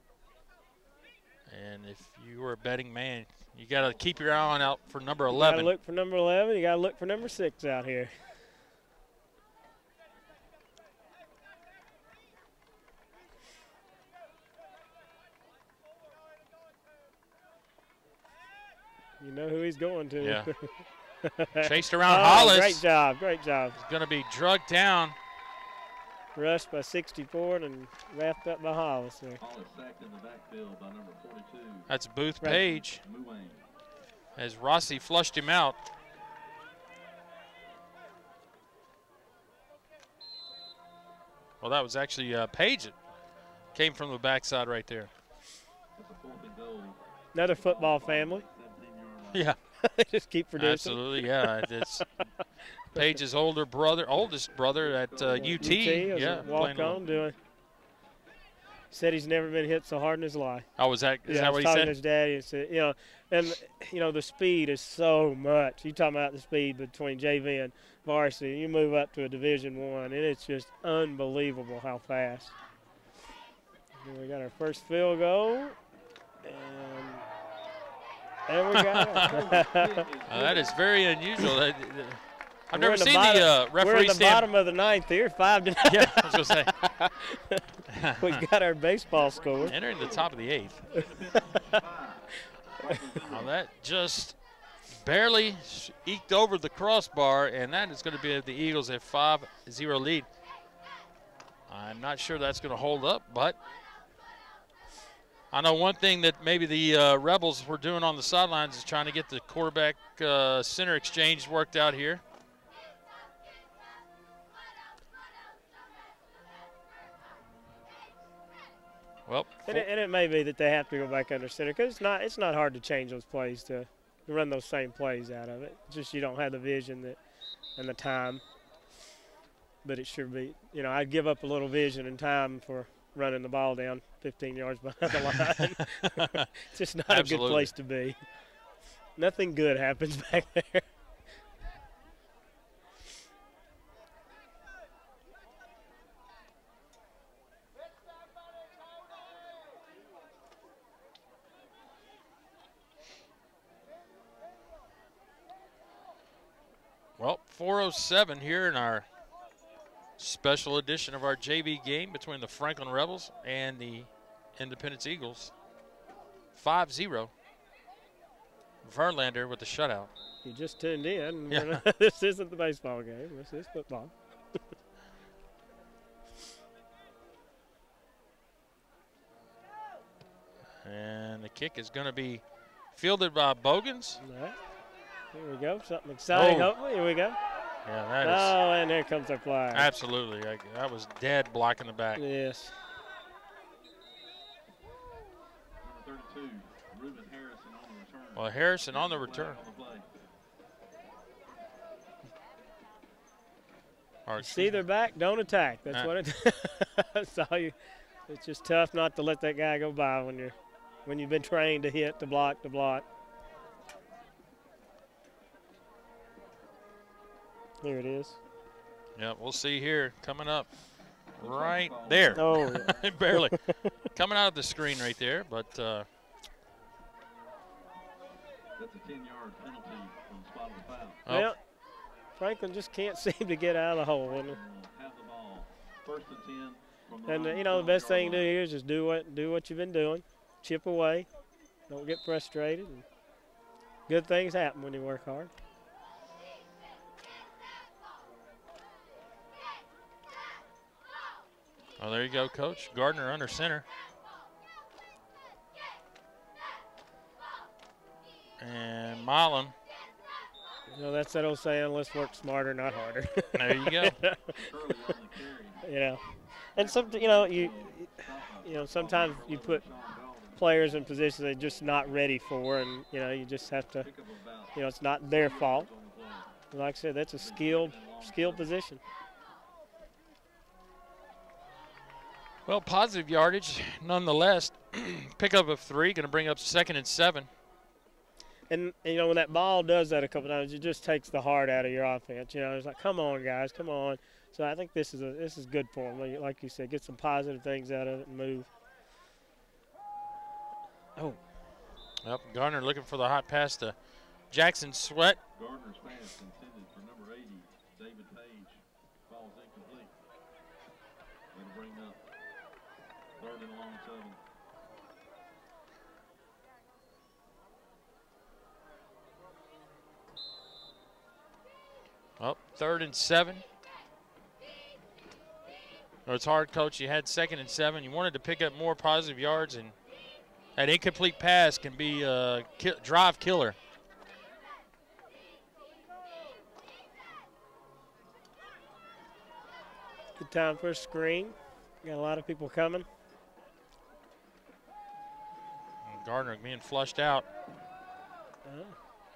A: And if you were a betting man, you got to keep your eye out for number 11.
B: You got to look for number 11. You got to look for number 6 out here. You know who he's going to.
A: Yeah. Chased around Hollis.
B: Great job, great job.
A: He's going to be drugged down.
B: Rushed by 64 and wrapped up by Hollis there.
C: Hollis sacked in the backfield by number 42.
A: That's Booth
B: Right.
A: Page as Rossi flushed him out. Well, that was actually Page that came from the backside right there.
C: That's a 4th and goal.
B: Another football family.
C: 17-yard line.
A: Yeah.
B: They just keep producing.
A: Absolutely, yeah. It's Page's oldest brother at UT. Yeah,
B: walk on doing. Said he's never been hit so hard in his life.
A: Oh, is that what he
B: talking
A: said?
B: to his daddy and said, the speed is so much. You talking about the speed between JV and varsity. You move up to a Division I, and it's just unbelievable how fast. Here we got our first field goal, and there we go.
A: That is very unusual. I've
B: We're
A: never
B: in the
A: seen
B: bottom-
A: the referee
B: We're in the
A: stand.
B: bottom of the 9th here, 5-9.
A: Yeah, I was going to say.
B: We've got our baseball score.
A: Entering the top of the 8th. Well, that just barely eked over the crossbar, and that is going to be the Eagles at 5-0 lead. I'm not sure that's going to hold up, but I know one thing that maybe the Rebels were doing on the sidelines is trying to get the quarterback center exchange worked out here. Well,
B: And it may be that they have to go back under center because it's not hard to change those plays to run those same plays out of it. It's just you don't have the vision and the time. But it should be, I'd give up a little vision and time for running the ball down 15 yards behind the line. It's just not a good place to be. Nothing good happens back there.
A: Well, 4:07 here in our special edition of our JV game between the Franklin Rebels and the Independence Eagles. 5-0. Verlander with the shutout.
B: You just tuned in.
A: Yeah.
B: This isn't the baseball game. This is football.
A: And the kick is going to be fielded by Bogans.
B: All right. Here we go. Something exciting,
A: Oh.
B: hopefully. Here we go.
A: Yeah, that is
B: Oh, and there comes our flag.
A: absolutely. That was dead blocking the back.
B: Yes.
C: Number 32, Reuben Harrison on the return.
A: Well, Harrison on the return.
C: On the play.
A: Or,
B: See their back, don't attack. That's what it that's all you. It's just tough not to let that guy go by when you've been trained to hit, to block, to block. Here it is.
A: Yeah, we'll see here coming up right there.
B: Oh, yeah.
A: Barely. Coming out of the screen right there, but
C: That's a 10-yard penalty from the spot of the foul.
A: oh,
B: Well, Franklin just can't seem to get out of the hole. And,
C: Have the ball. 1st and 10 from the
B: and
C: line,
B: the best thing to do
C: 12-yard
B: here is just do what you've been doing. Chip away. Don't get frustrated. And good things happen when you work hard.
A: oh, there you go, Coach. Gardner under center. And Milan.
B: That's that old saying, let's work smarter, not harder.
A: There you go.
C: line. Curley on the carry.
B: And sometimes you put
C: Sean Galvin.
B: players in positions they're just not ready for, and you just have to,
C: Pick up about
B: it's not their fault.
C: on the play.
B: Like I said, that's a skilled position.
A: Well, positive yardage nonetheless. Pickup of 3, going to bring up 2nd and 7.
B: And when that ball does that a couple times, it just takes the heart out of your offense. It's like, come on, guys, come on, So I think this is good for him. Like you said, get some positive things out of it and move. Oh.
A: Yep, Gardner looking for the hot pass to Jackson Sweat.
C: Gardner's pass intended for number 80, David Page, falls incomplete. That'll bring up 3rd and long 7.
A: Oh, 3rd and 7. Oh, it's hard, Coach. You had 2nd and 7. You wanted to pick up more positive yards, and that incomplete pass can be a drive killer.
B: Good time for a screen. Got a lot of people coming.
A: And Gardner being flushed out.
B: Oh.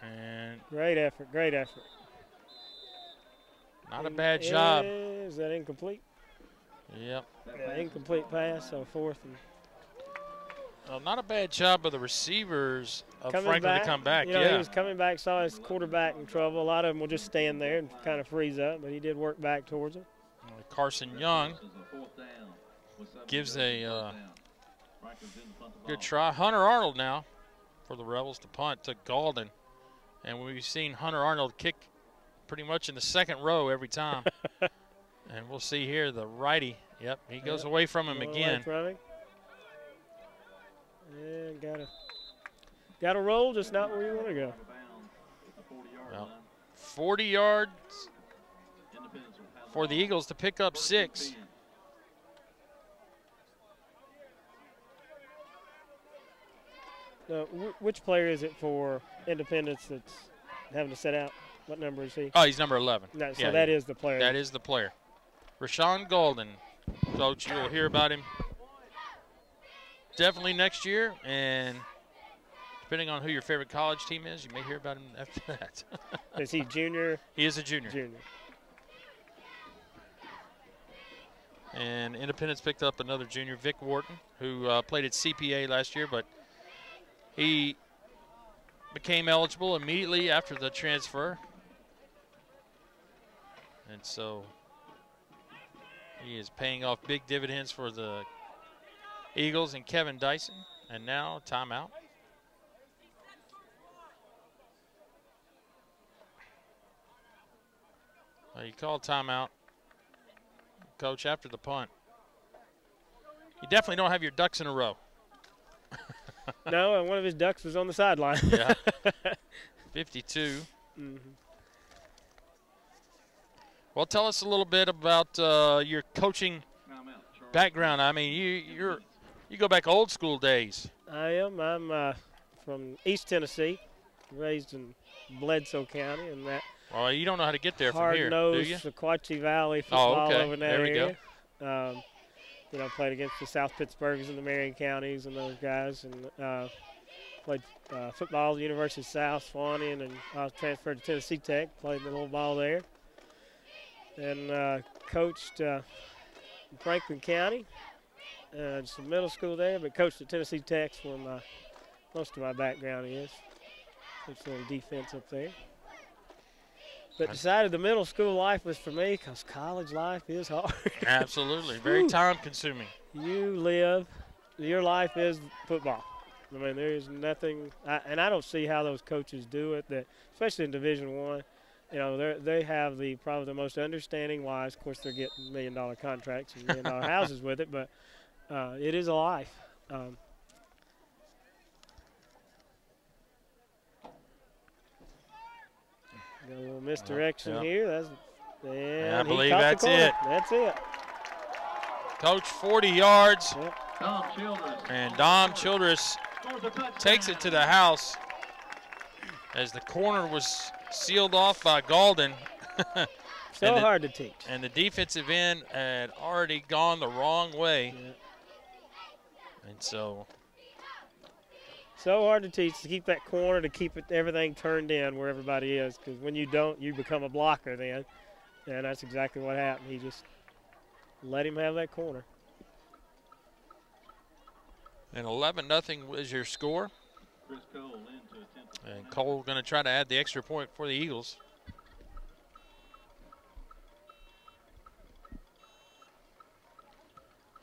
A: And
B: Great effort, great effort.
A: not a bad job.
B: Is that incomplete?
A: Yep.
B: Yeah, incomplete pass, so 4th and.
A: Well, not a bad job of the receivers of
B: Coming
A: Franklin
B: back,
A: to come back.
B: you know,
A: yeah.
B: he was coming back, saw his quarterback in trouble. A lot of them will just stand there and kind of freeze up, but he did work back towards him.
A: Carson Young gives a good try. Hunter Arnold now for the Rebels to punt to Gaulden. And we've seen Hunter Arnold kick pretty much in the 2nd row every time. And we'll see here the righty. Yep, he goes away from him again.
B: And got to roll, just not where you want to go.
A: Well, 40 yards for the Eagles to pick up 6.
B: Now, which player is it for Independence that's having to set out? What number is he?
A: Oh, he's number 11.
B: No, so
A: yeah,
B: that is the player.
A: That is the player. Rashawn Golden, Coach, you'll hear about him definitely next year, and depending on who your favorite college team is, you may hear about him after that.
B: Is he junior?
A: He is a junior.
B: Junior.
A: And Independence picked up another junior, Vic Wharton, who played at CPA last year, but he became eligible immediately after the transfer. And so he is paying off big dividends for the Eagles and Kevin Dyson. And now timeout. Well, you call timeout, Coach, after the punt. You definitely don't have your ducks in a row.
B: No, and one of his ducks was on the sideline.
A: Yeah. 52.
B: Mm-hmm.
A: Well, tell us a little bit about your coaching background. I mean, you go back old school days.
B: I am. I'm from East Tennessee, raised in Bledsoe County, and that.
A: Well, you don't know how to get there from here, do you?
B: Hard-nosed Sequatchie Valley football over in that
A: there we
B: area.
A: go.
B: You know, played against the South Pittsburghs and the Marion counties and those guys, and played football at the University of South Swanee, and then I was transferred to Tennessee Tech, played a little ball there, and coached in Franklin County, some middle school there, but coached at Tennessee Tech where most of my background is. Coached a little defense up there. But decided the middle school life was for me because college life is hard.
A: Absolutely. Very time-consuming.
B: Your life is football. I mean, there is nothing, and I don't see how those coaches do it, that, especially in Division I. You know, they have probably the most understanding wives. Of course, they're getting $1 million contracts and $1 million houses with it, but it is a life. Got a little misdirection here.
A: I believe that's it.
B: That's it.
A: Coach, 40 yards.
B: Yep.
C: Dom Childress.
A: And Dom Childress takes it to the house as the corner was sealed off by Gaulden.
B: So hard to teach.
A: And the defensive end had already gone the wrong way.
B: Yeah.
A: And so
B: hard to teach, to keep that corner, to keep everything turned in where everybody is, because when you don't, you become a blocker then. And that's exactly what happened. He just let him have that corner.
A: And 11-0 was your score.
C: Chris Cole into a 10.
A: And Cole going to try to add the extra point for the Eagles.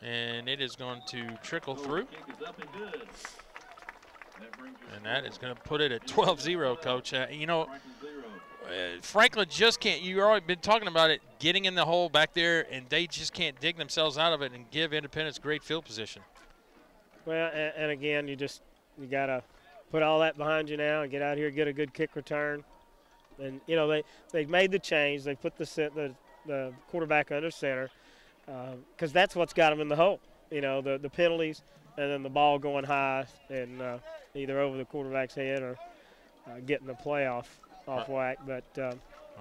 A: And it is going to trickle through. And that is going to put it at 12-0, Coach. You know, Franklin just can't. You've already been talking about it, getting in the hole back there, and they just can't dig themselves out of it and give Independence great field position.
B: Well, and again, you got to put all that behind you now and get out here, get a good kick return. And, you know, they made the change. They put the quarterback under center because that's what's got them in the hole. You know, the penalties and then the ball going high and either over the quarterback's head or getting the play off whack. But,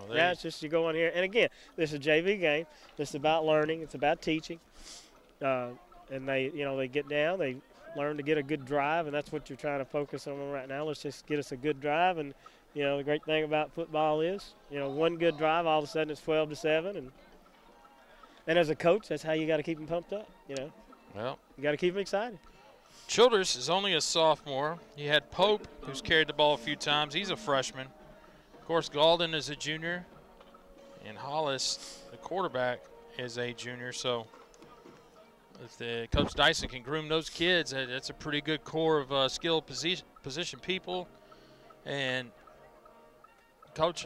B: yeah, it's just you go in here. And, again, this is a JV game. This is about learning. It's about teaching. And they get down. They learn to get a good drive, and that's what you're trying to focus on right now. Let's just get us a good drive. And, you know, the great thing about football is, you know, one good drive, all of a sudden it's 12-7. And as a coach, that's how you got to keep them pumped up, you know.
A: Well,
B: you got to keep them excited.
A: Childers is only a sophomore. You had Pope, who's carried the ball a few times. He's a freshman. Of course, Galden is a junior. And Hollis, the quarterback, is a junior. So if Coach Dyson can groom those kids, that's a pretty good core of skilled position people. And, Coach,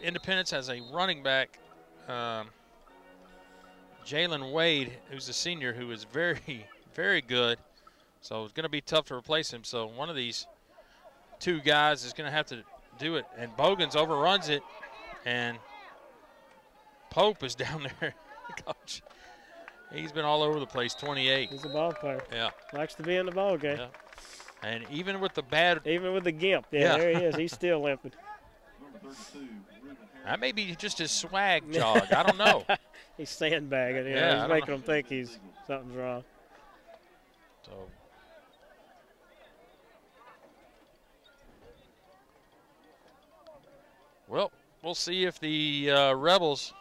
A: Independence has a running back, Jalen Wade, who's a senior, who is very, very good. So it's going to be tough to replace him. So one of these two guys is going to have to do it. And Bogans overruns it, and Pope is down there. Coach, he's been all over the place, 28.
B: He's a ball player.
A: Yeah.
B: Likes to be in the ball game.
A: Yeah. And even with the
B: gimp, yeah. There he is. He's still limping.
A: That may be just his swag jog. I don't know.
B: He's sandbagging. Yeah, he's making them think something's wrong.
A: So, well, we'll see if the Rebels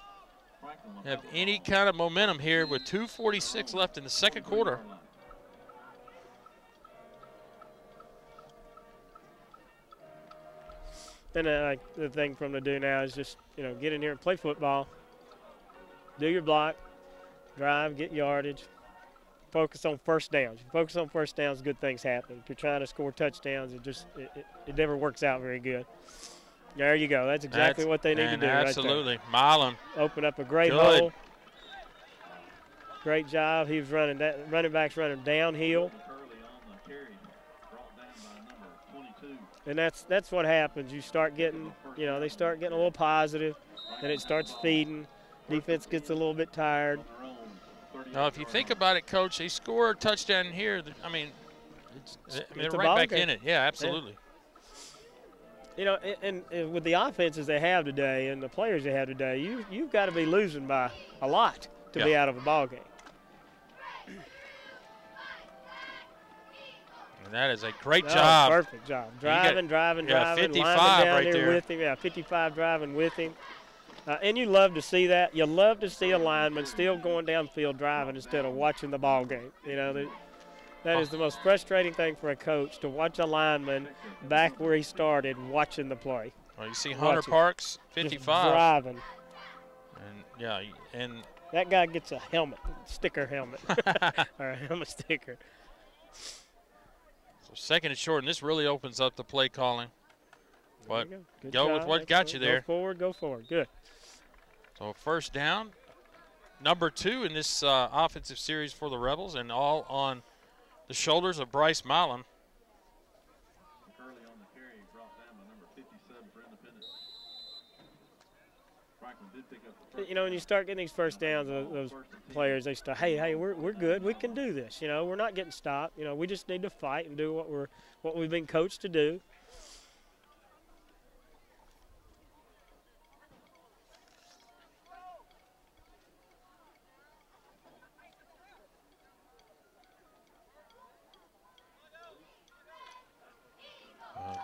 A: have any kind of momentum here with 2:46 left in the second quarter.
B: And the thing for them to do now is just, you know, get in here and play football, do your block, drive, get yardage, focus on first downs. If you focus on first downs, good things happen. If you're trying to score touchdowns, it never works out very good. There you go. That's exactly what they need to do.
A: Absolutely.
B: Right there.
A: Milam.
B: Open up a great hole. Great job. He was running that. Running back's running downhill. And that's what happens. You start getting, you know, they start getting a little positive, and it starts feeding. Defense gets a little bit tired.
A: Now, if you think about it, Coach, they score a touchdown here. I mean, they're right back in it. Yeah, absolutely.
B: You know, and with the offenses they have today and the players they have today, you've got to be losing by a lot to be out of a ball game.
A: And that is a great job.
B: Perfect job. Driving.
A: 55
B: down
A: right there
B: with him. Yeah, 55 driving with him. And you love to see that. You love to see a lineman still going downfield driving instead of watching the ball game. You know, that is the most frustrating thing for a coach, to watch a lineman back where he started watching the play.
A: Well, you see Hunter Parks, 55.
B: Just driving.
A: And
B: that guy gets a sticker helmet, or a helmet sticker.
A: So second and short, and this really opens up the play calling. But
B: go
A: with what got you there.
B: Go forward. Good.
A: So first down, number 2 in this offensive series for the Rebels, and all on the shoulders of Bryce Milam.
C: Early on the carry, brought down by number 57 for Independence. Franklin did pick up the first.
B: You know, when you start getting these first downs, those players, they start, hey, we're good. We can do this. You know, we're not getting stopped. You know, we just need to fight and do what we've been coached to do.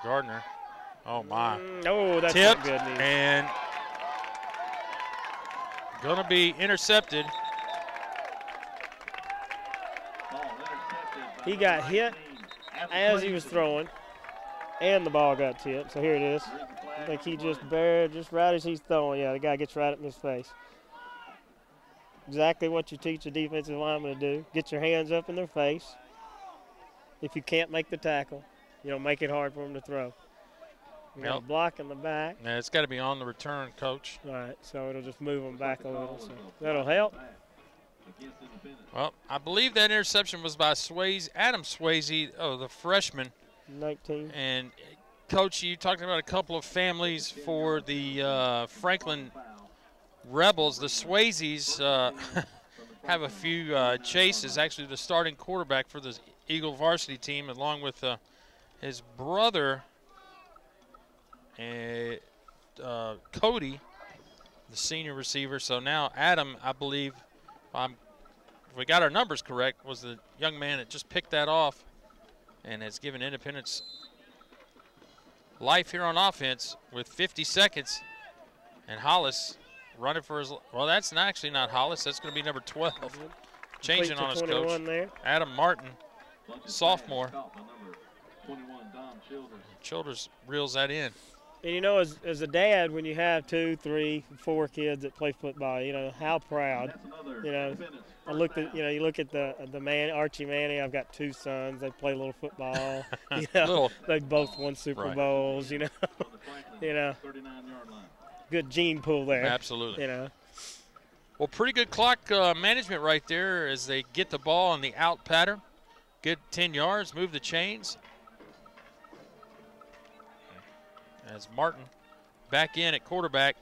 A: Gardner. Oh, my.
B: Oh, that's
A: tipped,
B: not good news.
A: And going to be intercepted.
B: He got hit as he was throwing, and the ball got tipped. So here it is. I think he just right as he's throwing. Yeah, the guy gets right up in his face. exactly what you teach a defensive lineman to do. Get your hands up in their face. If you can't make the tackle, make it hard for them to throw. You got a block in the back.
A: Yeah, it's got to be on the return, Coach.
B: All right, so it'll just move them back a little. So that'll help.
A: Well, I believe that interception was by Adam Swayze, the freshman.
B: 19.
A: And, Coach, you talked about a couple of families for the Franklin Rebels. The Swayzes have a few chases. Actually, the starting quarterback for the Eagle varsity team, along with his brother, Cody, the senior receiver. So now Adam, I believe, if we got our numbers correct, was the young man that just picked that off and has given Independence life here on offense with 50 seconds. And Hollis running for his, well, that's actually not Hollis. That's going to be number 12. Changing on us, Coach.
B: There.
A: Adam Martin, sophomore. Childers reels that in.
B: And as a dad, when you have 2, 3, 4 kids that play football, how proud. I looked at, you look at the man, Archie Manning. I've got 2 sons. They play a little football. They both won Super Bowls. Good gene pool there.
A: Absolutely. Well, pretty good clock management right there as they get the ball on the out pattern. Good 10 yards, move the chains. As Martin back in at quarterback.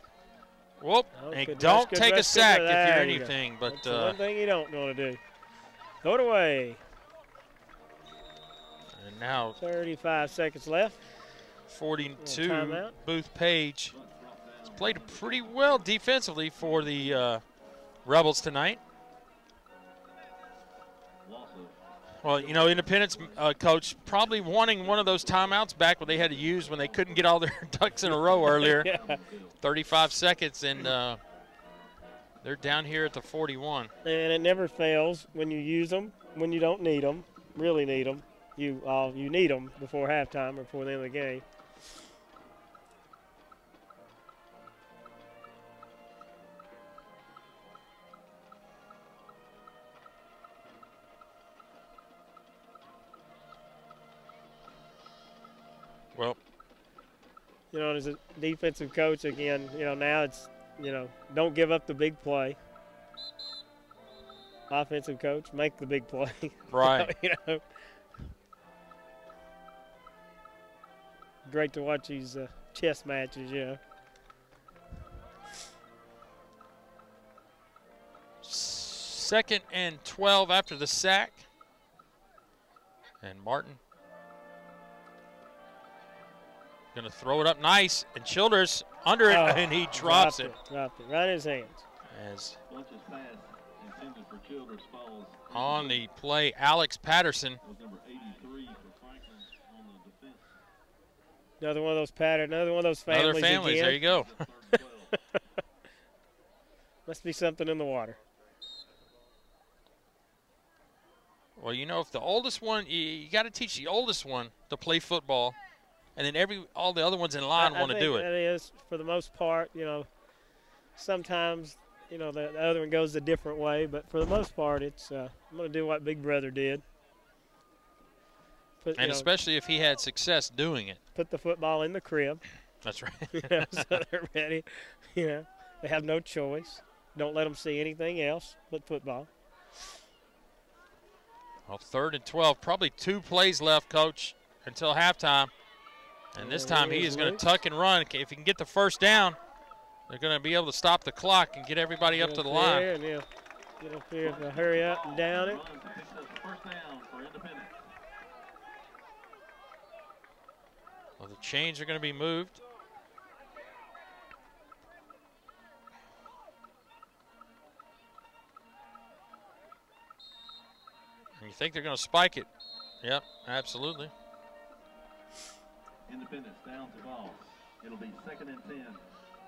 A: Whoop, and don't take a sack if you're anything. But
B: that's one thing you don't want to do. Throw it away.
A: And now
B: 35 seconds left.
A: 42, Booth Page has played pretty well defensively for the Rebels tonight. Well, Independence, Coach, probably wanting one of those timeouts back when they had to use when they couldn't get all their ducks in a row earlier.
B: Yeah.
A: 35 seconds, and they're down here at the 41.
B: And it never fails when you use them, when you don't need them, really need them. You need them before halftime or before the end of the game.
A: Well,
B: as a defensive coach, again, now it's, don't give up the big play. Offensive coach, make the big play.
A: Right.
B: Great to watch these chess matches,
A: Second and 12 after the sack. And Martin going to throw it up nice, and Childers under it, and he drops it.
B: Dropped it right in his hands.
A: As on the play, Alex Patterson.
B: Another one of those patterns, another one of those families.
A: Other families,
B: again.
A: there you go.
B: Must be something in the water.
A: Well, if the oldest one, you got to teach the oldest one to play football. And then all the other ones in line want to do it.
B: That is, for the most part, sometimes, the other one goes a different way. But for the most part, it's I'm going to do what Big Brother did.
A: Especially if he had success doing it.
B: Put the football in the crib.
A: That's right.
B: So they're ready. They have no choice. Don't let them see anything else but football.
A: Well, 3rd and 12, probably 2 plays left, Coach, until halftime. And this time he is going to tuck and run. If he can get the first down, they're going to be able to stop the clock and get everybody up to the line.
B: And get up here to hurry up and down it.
A: Well, the chains are going to be moved. And you think they're going to spike it? Yep, absolutely.
C: Independence down to ball. It'll be 2nd and 10.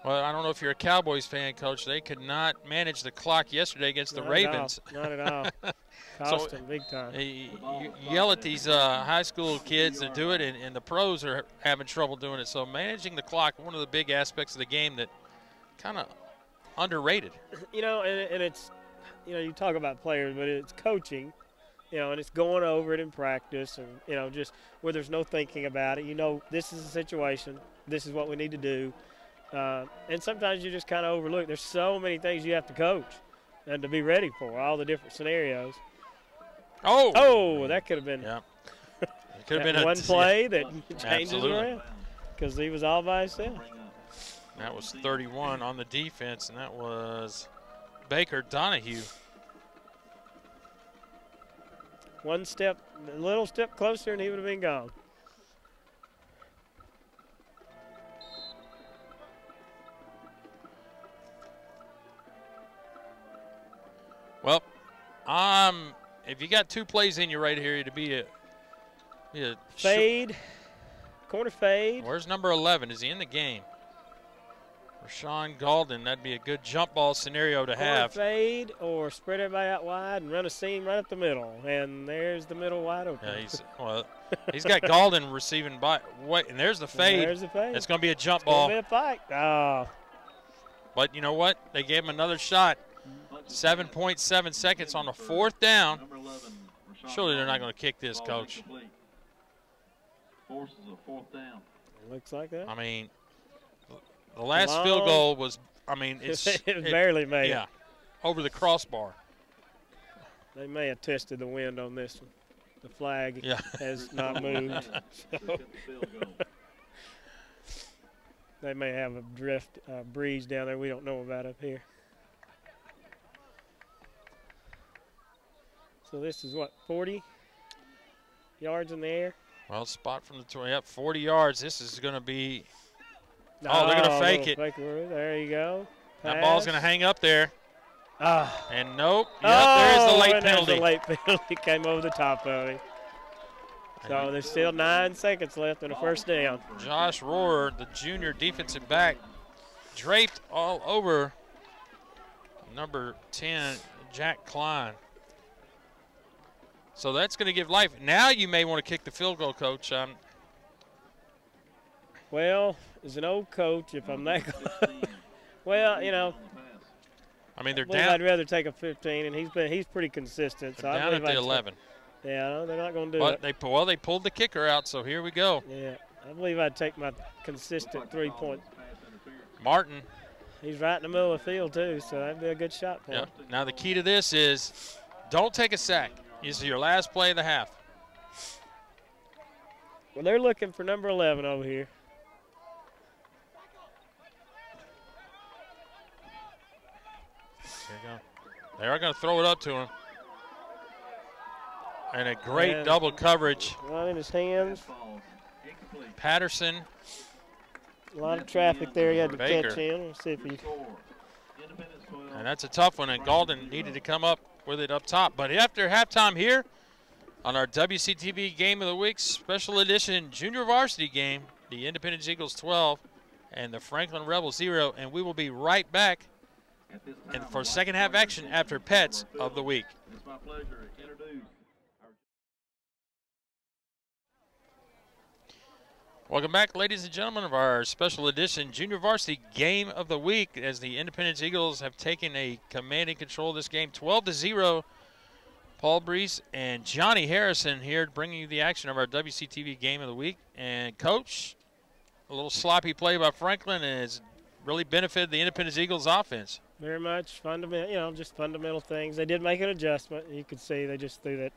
A: Well, I don't know if you're a Cowboys fan, Coach. They could not manage the clock yesterday against the Ravens.
B: Not at all. Cost them big time.
A: You yell at these high school kids that do it, and the pros are having trouble doing it. So managing the clock, one of the big aspects of the game that kind of underrated.
B: And it's you talk about players, but it's coaching, and it's going over it in practice, and just where there's no thinking about it. This is the situation. This is what we need to do. And sometimes you just kind of overlook. There's so many things you have to coach and to be ready for, all the different scenarios. Oh, that could have been.
A: Yeah. It could have been
B: one play that changes
A: Absolutely.
B: around because he was all by himself.
A: That was 31 on the defense, and that was Baker Donahue.
B: One step, a little step closer, and he would have been gone.
A: Well, if you got 2 plays in you right here, it'd be a
B: fade, corner fade.
A: Where's number 11? Is he in the game? Rashawn Galden, that'd be a good jump ball scenario to have.
B: Fade or spread everybody out wide and run a seam right up the middle. And there's the middle wide open.
A: Yeah, he's got Galden receiving by. Wait, and there's the fade.
B: There's the fade.
A: It's going to be a jump ball.
B: It's going to be a fight. Oh.
A: But you know what? They gave him another shot. 7.7 seconds on the 4th down. Surely they're not going to kick this, Coach.
C: Forces a 4th down.
B: Looks like that.
A: I mean, the last field goal was,
B: it barely made.
A: Yeah, over the crossbar.
B: They may have tested the wind on this one. The flag has not moved. So they may have a breeze down there we don't know about up here. So this is what, 40 yards in the air?
A: Well, spot from the 20, 40 yards. This is going to be. Oh, they're going to fake it.
B: There you go. Pass.
A: That ball's going to hang up there.
B: Ah.
A: And nope. Yep, there is the late penalty.
B: There's the late penalty. Came over the top of him. So there's still 9 seconds left in the 1st down.
A: Josh Rohrer, the junior defensive back, draped all over number 10, Jack Klein. So that's going to give life. Now you may want to kick the field goal, Coach.
B: Well, as an old coach, if I'm that well,
A: I mean, they're
B: I
A: down.
B: I'd rather take a 15, and he's pretty consistent.
A: They're
B: so
A: down at the 11.
B: Yeah, they're not going to do
A: but
B: it.
A: They pulled the kicker out, so here we go.
B: Yeah, I believe I'd take my consistent 3-point.
A: Martin.
B: He's right in the middle of the field, too, so that'd be a good shot for him.
A: Now the key to this is don't take a sack. This is your last play of the half.
B: Well, they're looking for number 11 over here.
A: Here you go. They are going to throw it up to him. And a great double coverage.
B: Right in his hands.
A: Patterson.
B: A lot of traffic there. He had to
A: Baker.
B: catch in. Let's see if he.
A: And that's a tough one, and Galden needed to come up with it up top. But after halftime here on our WCTV Game of the Week Special Edition Junior Varsity game, the Independence Eagles 12 and the Franklin Rebels 0, and we will be right back for second half action after Pets of the Week.
C: It's my pleasure to introduce
A: Welcome back, ladies and gentlemen, of our special edition Junior Varsity Game of the Week as the Independence Eagles have taken a commanding control of this game 12-0. Paul Brees and Johnny Harrison here bringing you the action of our WCTV Game of the Week. And, Coach, a little sloppy play by Franklin has really benefited the Independence Eagles offense.
B: Very much fundamental, just fundamental things. They did make an adjustment. You could see they just threw that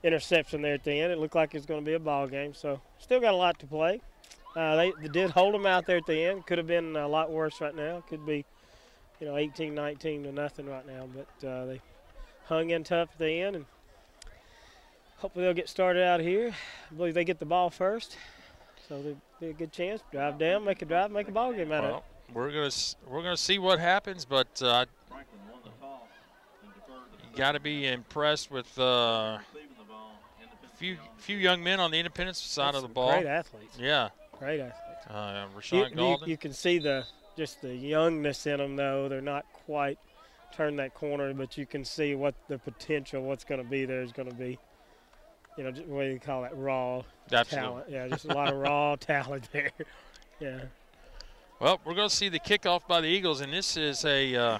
B: interception there at the end. It looked like it was going to be a ball game, so still got a lot to play. They did hold them out there at the end. Could have been a lot worse right now. Could be, 18-19 to nothing right now, but they hung in tough at the end, and hopefully they'll get started out here. I believe they get the ball first, so there'll be a good chance. Drive down, make a drive, make a ball game out of it.
A: We're gonna see what happens, but you got to be impressed with few young men on the Independence side of the ball.
B: Great athletes.
A: Yeah.
B: Great athletes.
A: Rashawn Galden.
B: You can see just the youngness in them, though. They're not quite turned that corner, but you can see what the potential, what's going to be there is going to be. Just what do you call that, raw talent. Yeah, just a lot of raw talent there. Yeah.
A: Well, we're going to see the kickoff by the Eagles, and this is a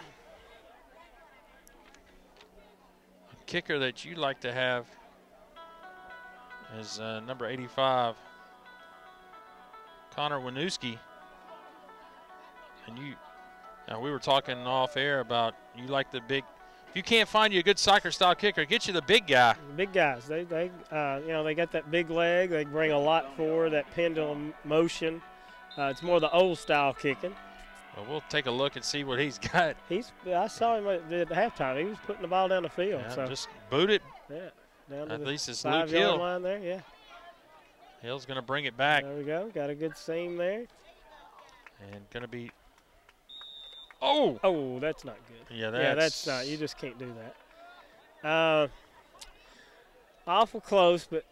A: kicker that you like to have is number 85, Connor Winooski. And we were talking off air about you like the big. If you can't find you a good soccer-style kicker, get you the big guy.
B: The big guys, they they got that big leg. They bring a lot for that pendulum motion. It's more the old-style kicking.
A: Well, we'll take a look and see what he's got.
B: I saw him at halftime. He was putting the ball down the field.
A: Yeah,
B: so
A: just boot it.
B: Yeah, down to
A: at
B: the
A: least it's Luke
B: 5-yard
A: Hill.
B: line there. Yeah.
A: Hill's going to bring it back.
B: There we go. Got a good seam there.
A: And going to be. Oh!
B: Oh, that's not good.
A: Yeah,
B: that's not. You just can't do that. Awful close, but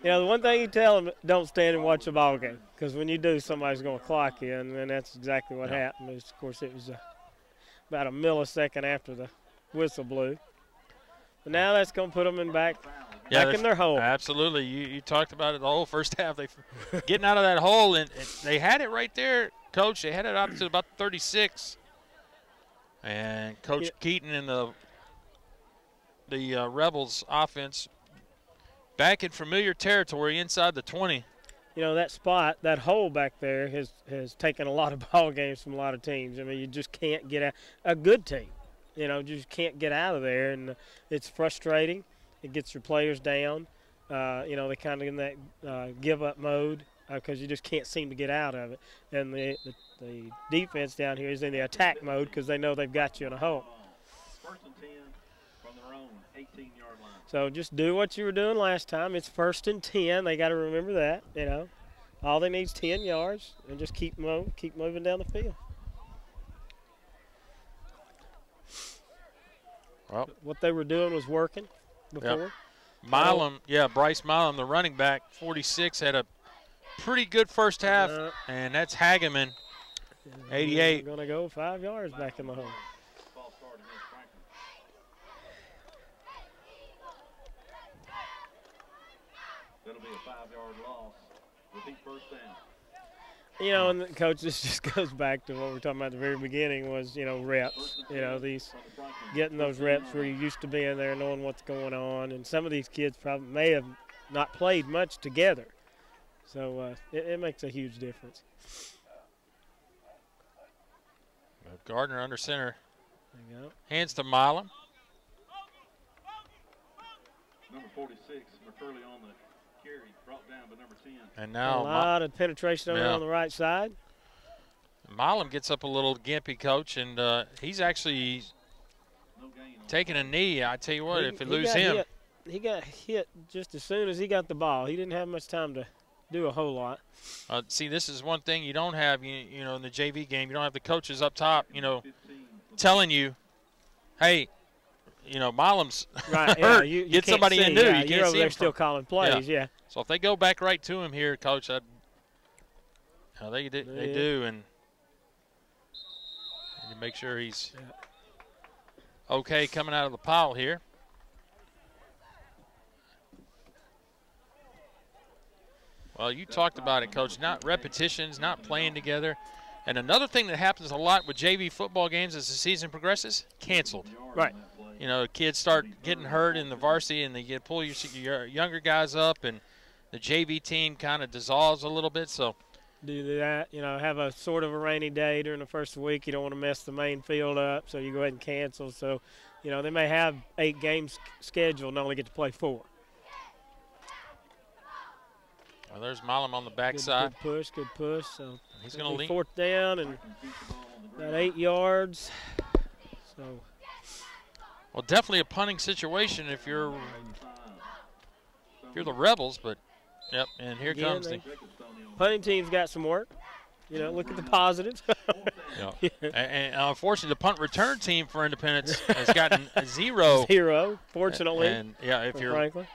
B: the one thing you tell them, don't stand and watch the ball game, because when you do, somebody's going to clock you, and then that's exactly what happened. Of course, it was about a millisecond after the whistle blew. But now that's going to put them back in their hole.
A: Absolutely. You talked about it the whole first half. They getting out of that hole, and they had it right there, Coach. They had it out to about 36. And Coach Keaton and the Rebels offense back in familiar territory inside the 20.
B: That spot, that hole back there has taken a lot of ball games from a lot of teams. I mean, you just can't get out. A good team, just can't get out of there, and it's frustrating. It gets your players down. They kind of in that give-up mode because you just can't seem to get out of it. And the defense down here is in the attack mode because they know they've got you in a hole.
C: First and 10 from their own 18-yard line.
B: So just do what you were doing last time. It's 1st and 10. They got to remember that. All they need is 10 yards, and just keep moving down the field.
A: Well,
B: what they were doing was working before.
A: Milam, Bryce Milam, the running back, 46, had a pretty good first half, and that's Hageman, 88.
B: Going to go 5 yards back in the hole.
C: That'll be a 5-yard loss. Repeat first down.
B: And Coach, this just goes back to what we were talking about at the very beginning was, reps. These getting those reps where you used to be in there knowing what's going on. And some of these kids probably may have not played much together. So it makes a huge difference.
A: Gardner under center.
B: There you go.
A: Hands to Milam.
C: Number 46, McCurley on the carry, brought down by number 10.
A: And now
B: a lot of penetration over on the right side.
A: Milam gets up a little gimpy, Coach, and he's actually taking a knee. I tell you what, if we lose him.
B: He got hit just as soon as he got the ball. He didn't have much time to do a whole lot.
A: See, this is one thing you don't have, in the JV game. You don't have the coaches up top, telling you, hey, Milam's
B: right,
A: hurt.
B: You
A: get
B: can't
A: somebody
B: see.
A: in new.
B: Yeah,
A: you can't
B: you're over
A: see
B: there
A: him
B: still calling plays, yeah.
A: So if they go back right to him here, Coach, they do, and you make sure he's okay coming out of the pile here. Well, you talked about it, Coach, not repetitions, not playing together. And another thing that happens a lot with JV football games as the season progresses, canceled.
B: Right.
A: Kids start getting hurt in the varsity, and they pull your younger guys up, and the JV team kind of dissolves a little bit. So
B: do that, have a sort of a rainy day during the first week. You don't want to mess the main field up, so you go ahead and cancel. So, they may have 8 games scheduled and only get to play 4.
A: Well, there's Milam on the backside.
B: Good push. So
A: he's going to lead.
B: 4th down and about 8 yards. So.
A: Well, definitely a punting situation if you're the Rebels, but and here comes the
B: punting team's got some work. Look at the positives.
A: And unfortunately, the punt return team for Independence has gotten a 0.
B: 0, fortunately.
A: And if you're
B: Franklin.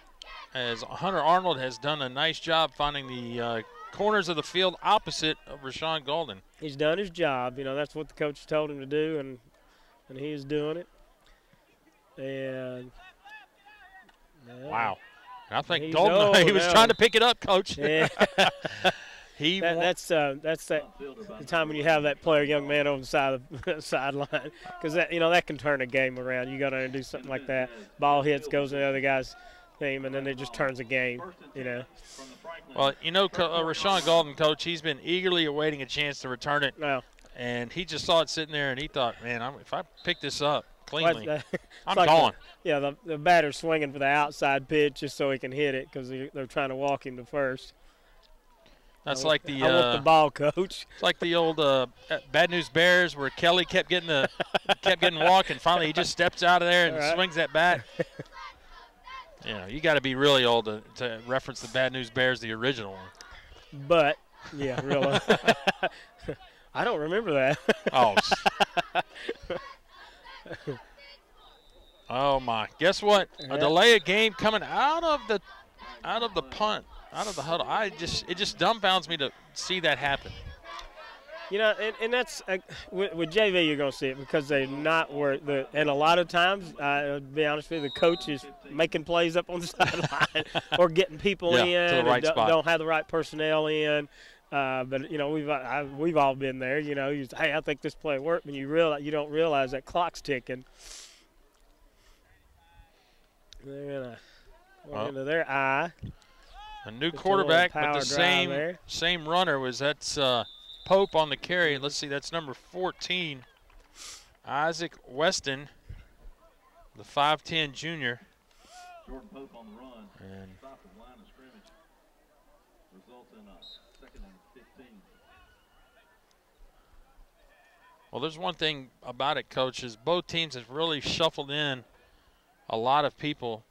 A: As Hunter Arnold has done a nice job finding the corners of the field opposite of Rashawn Golden.
B: He's done his job. That's what the coach told him to do, and he is doing it. And
A: wow. And I think Golden, he was trying to pick it up, Coach.
B: Yeah. That's the time when you have that player, young man, on the side of the sideline, because that can turn a game around. You got to do something like that. Ball hits, goes to the other guy's team, and then it just turns a game.
A: Well, Rashawn Golden, coach, he's been eagerly awaiting a chance to return it.
B: Well,
A: and he just saw it sitting there, and he thought, man, if I pick this up cleanly, I'm
B: like
A: gone.
B: The batter's swinging for the outside pitch just so he can hit it because they're trying to walk him to first.
A: That's like the
B: I want the ball, coach.
A: It's like the old Bad News Bears where Kelly kept getting walked, and finally he just steps out of there and swings that bat. You got to be really old to reference the Bad News Bears, the original one.
B: But yeah, really. I don't remember that.
A: Oh my! Guess what? A delay of game coming out of the punt, out of the huddle. It just dumbfounds me to see that happen.
B: And that's with JV you're going to see it because they're not and a lot of times, to be honest with you, the coach is making plays up on the sideline or getting people in
A: to the right spot.
B: Don't have the right personnel in. But we've all been there. You say, hey, I think this play worked, and you don't realize that clock's ticking. They're gonna into their eye.
A: A new quarterback, but the same runner that's Pope on the carry. Let's see, that's number 14, Isaac Weston, the 5'10" junior.
C: Jordan Pope on the run.
A: And
C: stop the line of scrimmage. Results in a 2nd and 15.
A: Well, there's one thing about it, Coach, is both teams have really shuffled in a lot of people.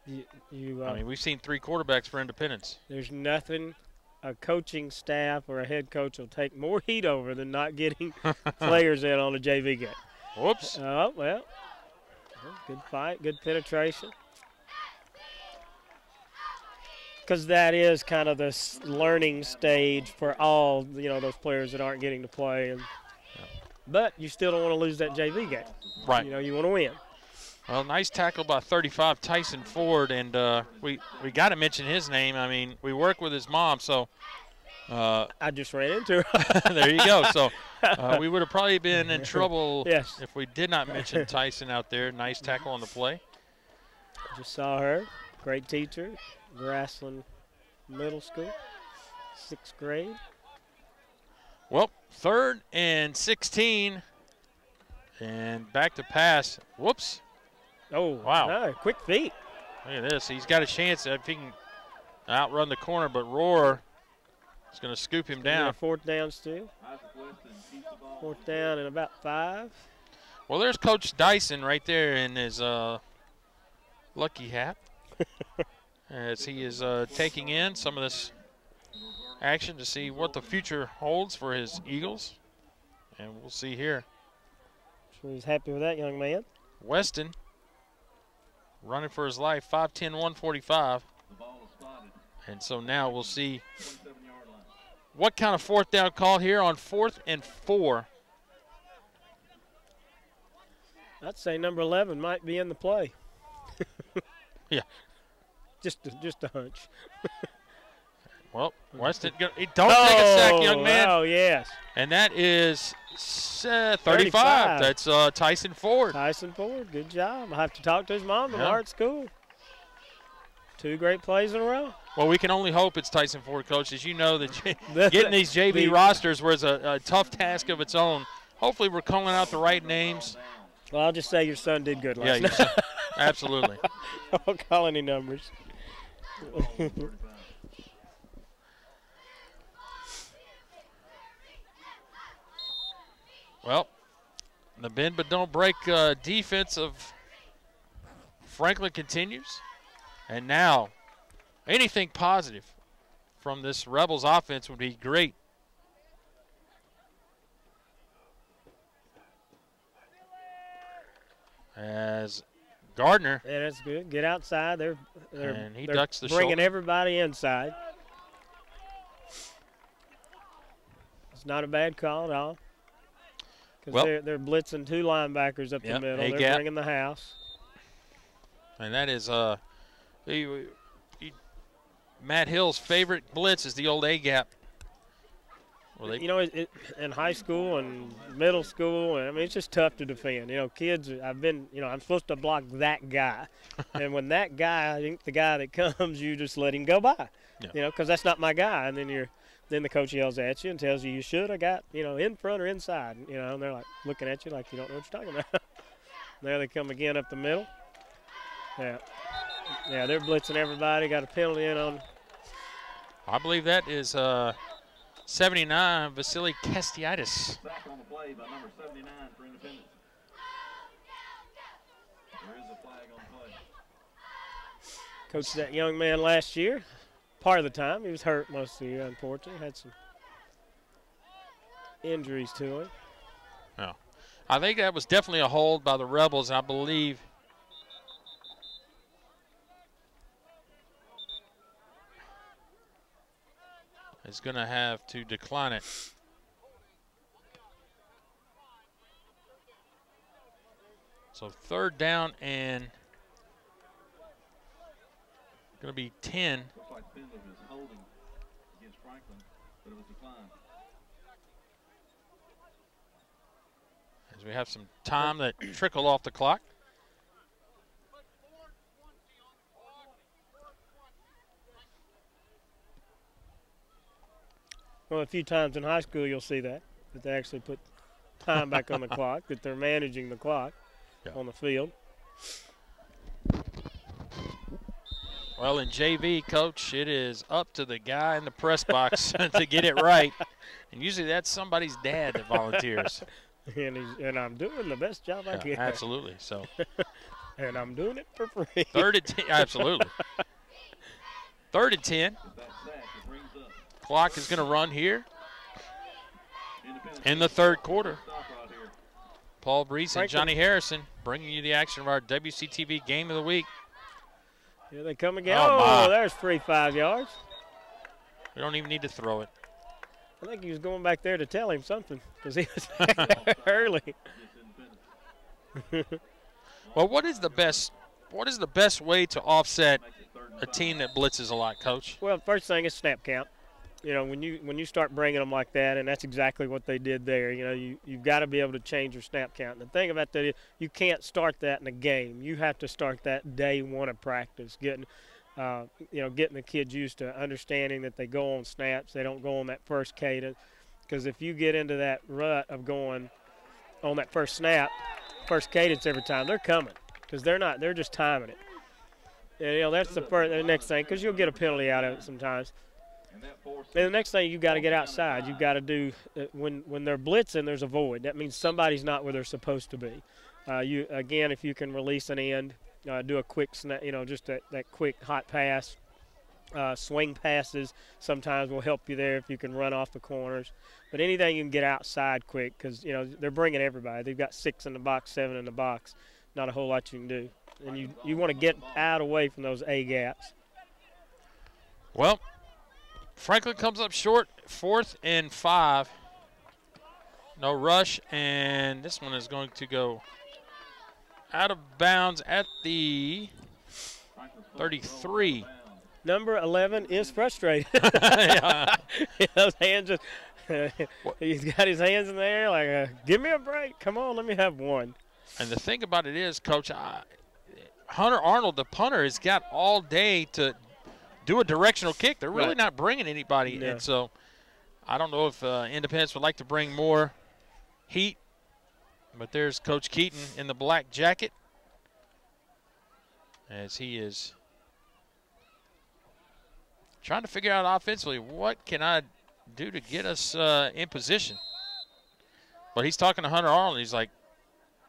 A: I mean, we've seen 3 quarterbacks for Independence.
B: There's nothing a coaching staff or a head coach will take more heat over than not getting players in on a JV game.
A: Whoops.
B: Oh, well, good fight, good penetration. Because that is kind of the learning stage for all, those players that aren't getting to play. But you still don't want to lose that JV game.
A: Right.
B: You want to win.
A: Well, nice tackle by 35, Tyson Ford, and we got to mention his name. I mean, we work with his mom, so.
B: I just ran into her.
A: There you go. So we would have probably been in trouble if we did not mention Tyson out there. Nice tackle on the play.
B: Just saw her. Great teacher. Grassland Middle School, 6th grade.
A: Well, 3rd and 16, and back to pass. Whoops.
B: Oh,
A: wow.
B: No, quick feet.
A: Look at this. He's got a chance if he can outrun the corner, but Rohr is going to scoop him down.
B: 4th down still. 4th down and about 5.
A: Well, there's Coach Dyson right there in his lucky hat as he is taking in some of this action to see what the future holds for his Eagles. And we'll see here.
B: Sure he's happy with that young man.
A: Weston running for his life, 5'10", 145. And so now we'll see what kind of 4th down call here on 4th and 4.
B: I'd say number 11 might be in the play.
A: Yeah.
B: Just a hunch.
A: Well, Weston, don't take a sack, young man.
B: Oh, yes.
A: And that is 35. That's Tyson Ford.
B: Tyson Ford, good job. I'll have to talk to his mom tomorrow at school. 2 great plays in a row.
A: Well, we can only hope it's Tyson Ford, Coach. As you know, that getting these JV rosters was a tough task of its own. Hopefully we're calling out the right names.
B: Well, I'll just say your son did good last night.
A: Yeah, absolutely.
B: I won't call any numbers.
A: Well, the bend but don't break defense of Franklin continues. And now anything positive from this Rebels offense would be great. As Gardner.
B: Yeah, that's good. Get outside. They're
A: ducks the
B: bringing
A: shoulder.
B: everybody inside. It's not a bad call at all. Because they're blitzing 2 linebackers up the middle. They're bringing the house.
A: And that is Matt Hill's favorite blitz is the old A-gap. Well,
B: You know, in high school and middle school, I mean, it's just tough to defend. You know, kids, I'm supposed to block that guy. And when that guy ain't the guy that comes, you just let him go by.
A: Yeah.
B: You know, because that's not my guy. And then the coach yells at you and tells you should have got, in front or inside. You know, and they're like looking at you like you don't know what you're talking about. There they come again up the middle. Yeah. Yeah, they're blitzing everybody. Got a penalty in on.
A: I believe that is 79, Vasily Kastiaitis.
C: Sack on the play by number 79 for Independence. There is a flag on the play.
B: Coached that young man last year. Part of the time. He was hurt most of the year, unfortunately. Had some injuries to him.
A: No. I think that was definitely a hold by the Rebels, I believe. Is going to have to decline it. So 3rd down and going to be 10.
C: Looks like Finley was holding against Franklin, but it was declined.
A: As we have some time that trickle off the clock.
B: Well, a few times in high school you'll see that they actually put time back on the clock, that they're managing the clock on the field.
A: Well, in JV, Coach, it is up to the guy in the press box to get it right. And usually that's somebody's dad that volunteers.
B: and I'm doing the best job I can.
A: Absolutely. So.
B: And I'm doing it for free.
A: 3rd and 10, absolutely. 3rd and 10. Clock is going to run here in the 3rd quarter. Paul Brees and Johnny Harrison bringing you the action of our WCTV Game of the Week.
B: Here they come again.
A: Oh,
B: there's free 5 yards.
A: We don't even need to throw it.
B: I think he was going back there to tell him something because he was early.
A: Well, what is the best way to offset a team that blitzes a lot, Coach?
B: Well, first thing is snap count. You know, when you start bringing them like that, and that's exactly what they did there. You know, you've got to be able to change your snap count. And the thing about that is you can't start that in a game. You have to start that day one of practice, getting the kids used to understanding that they go on snaps. They don't go on that first cadence, because if you get into that rut of going on that first snap, first cadence every time, they're coming because they're just timing it. And, you know, that's the next thing, because you'll get a penalty out of it sometimes. And the next thing, you've got to get outside. You've got to do when they're blitzing, there's a void. That means somebody's not where they're supposed to be. If you can release an end, do a quick snap, just that quick hot pass. Swing passes sometimes will help you there if you can run off the corners. But anything you can get outside quick, because they're bringing everybody. They've got 6 in the box, 7 in the box. Not a whole lot you can do. And you want to get out away from those A gaps.
A: Well, Franklin comes up short, 4th and 5. No rush, and this one is going to go out of bounds at the 33.
B: Number 11 is frustrated. Those hands just he's got his hands in the air like, give me a break. Come on, let me have one.
A: And the thing about it is, Coach, Hunter Arnold, the punter, has got all day to do a directional kick. They're really not bringing anybody.
B: Yeah.
A: And so I don't know if Independence would like to bring more heat. But there's Coach Keaton in the black jacket as he is trying to figure out offensively, what can I do to get us in position? But he's talking to Hunter Arnold. He's like,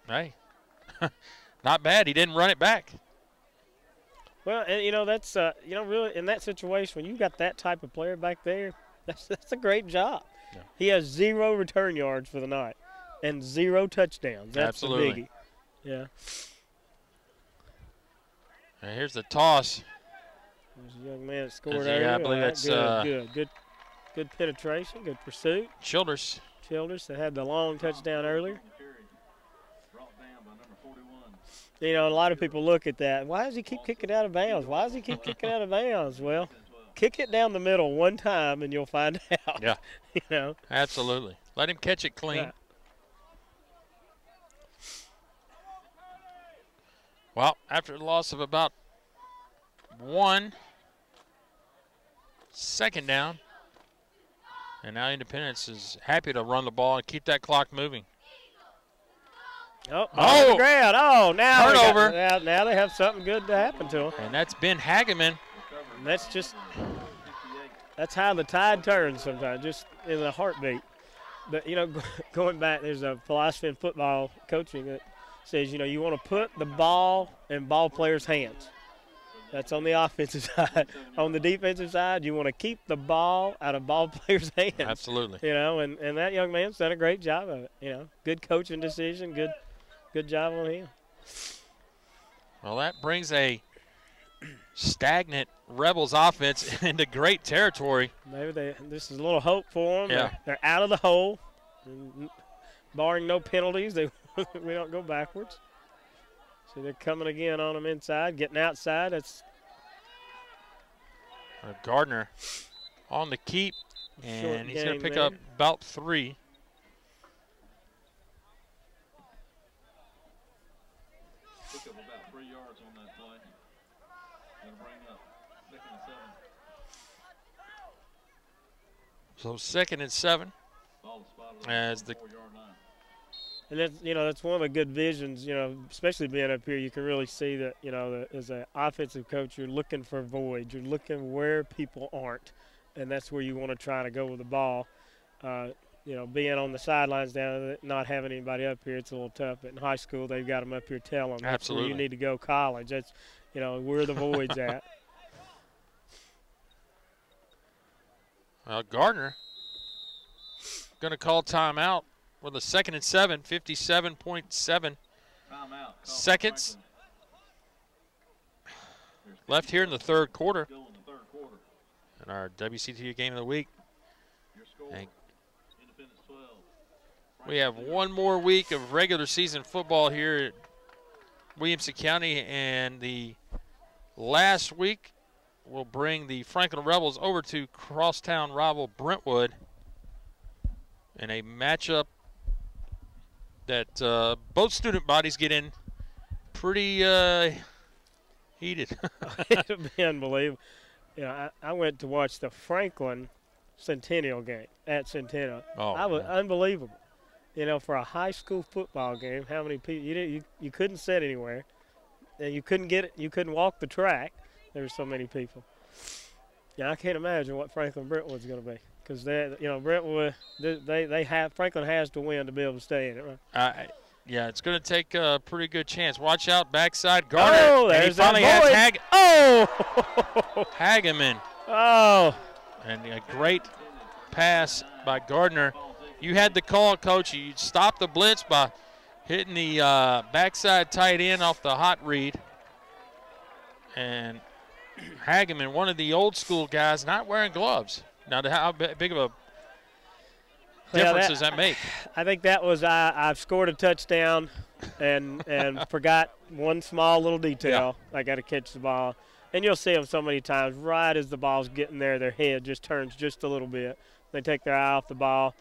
A: hey, not bad. He didn't run it back.
B: Well, and that's really in that situation when you got that type of player back there, that's a great job. Yeah. He has 0 return yards for the night and 0 touchdowns. That's
A: absolutely
B: the biggie. Yeah.
A: And here's the toss.
B: There's a young man that scored earlier.
A: Yeah, I believe that's
B: good penetration, good pursuit.
A: Childers
B: that had the long touchdown earlier. A lot of people look at that. Why does he keep kicking out of bounds? Why does he keep kicking out of bounds? Well, kick it down the middle one time and you'll find out.
A: Yeah.
B: You know.
A: Absolutely. Let him catch it clean.
B: Yeah.
A: Well, after the loss of about 1, second down, and now Independence is happy to run the ball and keep that clock moving.
B: Oh,
A: Oh!
B: the ground. Oh, now
A: Turnover.
B: now they have something good to happen to them.
A: And that's Ben Hageman.
B: And that's how the tide turns sometimes, just in a heartbeat. But, you know, going back, there's a philosophy in football coaching that says, you know, you want to put the ball in ball players' hands. That's on the offensive side. On the defensive side, you want to keep the ball out of ball players' hands.
A: Absolutely.
B: You know, and that young man's done a great job of it. You know, good coaching decision, good job on him.
A: Well, that brings a stagnant Rebels offense into great territory.
B: Maybe this is a little hope for them.
A: Yeah.
B: They're out of the hole. And barring no penalties, we don't go backwards. So they're coming again on them inside, getting outside. That's
A: Gardner on the keep, and he's going to pick
B: there.
A: up about 3.
C: Pick up about 3 yards on that play. Gonna bring up 2nd and 7.
A: So 2nd and 7.
C: Ball is spotted
A: As
C: on
A: the
C: 4-yard line.
B: And that's, you know, that's one of the good visions, you know, especially being up here, you can really see that, you know, that as an offensive coach, you're looking for voids. You're looking where people aren't, and that's where you want to try to go with the ball. You know, being on the sidelines down there, not having anybody up here, it's a little tough. But in high school, they've got them up here telling them that's where
A: Absolutely.
B: you need to go college. That's, you know, where the void's at.
A: Well, Gardner going to call timeout with a 2nd and 7, 57.7
C: Timeout.
A: seconds left here in the 3rd quarter.
C: Still in the 3rd quarter.
A: In our WCTU game of the week.
C: Your score.
A: And
C: Independence 12.
A: we have one more week of regular season football here at Williamson County, and the last week will bring the Franklin Rebels over to crosstown rival Brentwood in a matchup that both student bodies get in pretty heated.
B: It'll be unbelievable. You know, I went to watch the Franklin Centennial game at Centennial.
A: Oh,
B: I was
A: man.
B: unbelievable. You know, for a high school football game, how many people you couldn't sit anywhere, and you couldn't get it. You couldn't walk the track. There were so many people. Yeah, I can't imagine what Franklin Brentwood's going to be, because Brentwood Franklin has to win to be able to stay in it, right?
A: Yeah, it's going to take a pretty good chance. Watch out, backside Gardner.
B: Oh,
A: and he
B: there's
A: finally
B: that
A: has
B: void. Oh!
A: Hageman.
B: Oh!
A: And a great pass by Gardner. You had the call, Coach. You stopped the blitz by hitting the backside tight end off the hot read. And Hageman, one of the old school guys, not wearing gloves. Now, how big of a difference does that make?
B: I think that was I've scored a touchdown and forgot one small little detail. I got to catch the ball. And you'll see them so many times, right as the ball's getting there, their head just turns just a little bit. They take their eye off the ball,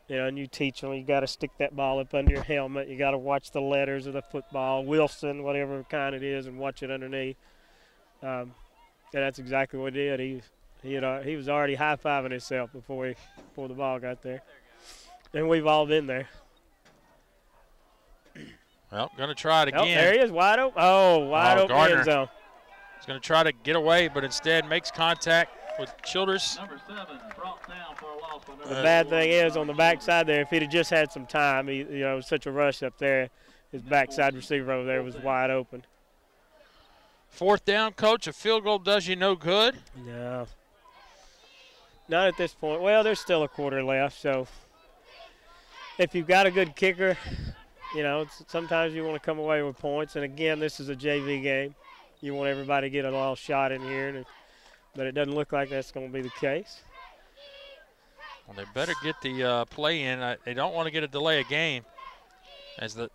B: you know, and you teach them you got to stick that ball up under your helmet. You got to watch the letters of the football, Wilson, whatever kind it is, and watch it underneath. And that's exactly what he did. He was already high-fiving himself before the ball got there. And we've all been there.
A: Well, going to try it again.
B: Oh, there he is, wide open. Oh, wide open
A: Gardner.
B: end zone.
A: He's going to try to get away, but instead makes contact with Childers.
C: Number 7 brought down for a loss by number
B: The bad
C: 4.
B: thing is on the backside there, if he'd have just had some time, it was such a rush up there, his backside receiver over there was wide open.
A: 4th down, Coach. A field goal does you no good.
B: No. Not at this point. Well, there's still a quarter left, so if you've got a good kicker, sometimes you want to come away with points. And, again, this is a JV game. You want everybody to get a little shot in here, but it doesn't look like that's going to be the case.
A: Well, they better get the play in. They don't want to get a delay of game, as the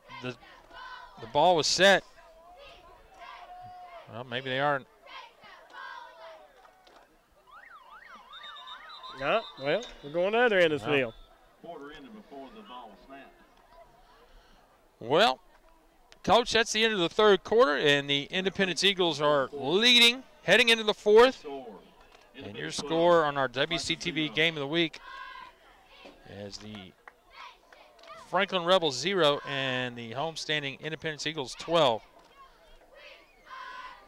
A: ball was set. Well, maybe they aren't.
B: No, well, we're going to the other end of the field.
C: Quarter ended before the ball snapped.
A: Well, Coach, that's the end of the third quarter, and the Independence Eagles are leading, heading into the fourth. And your score on our WCTV Game of the Week is the Franklin Rebels 0 and the homestanding Independence Eagles 12.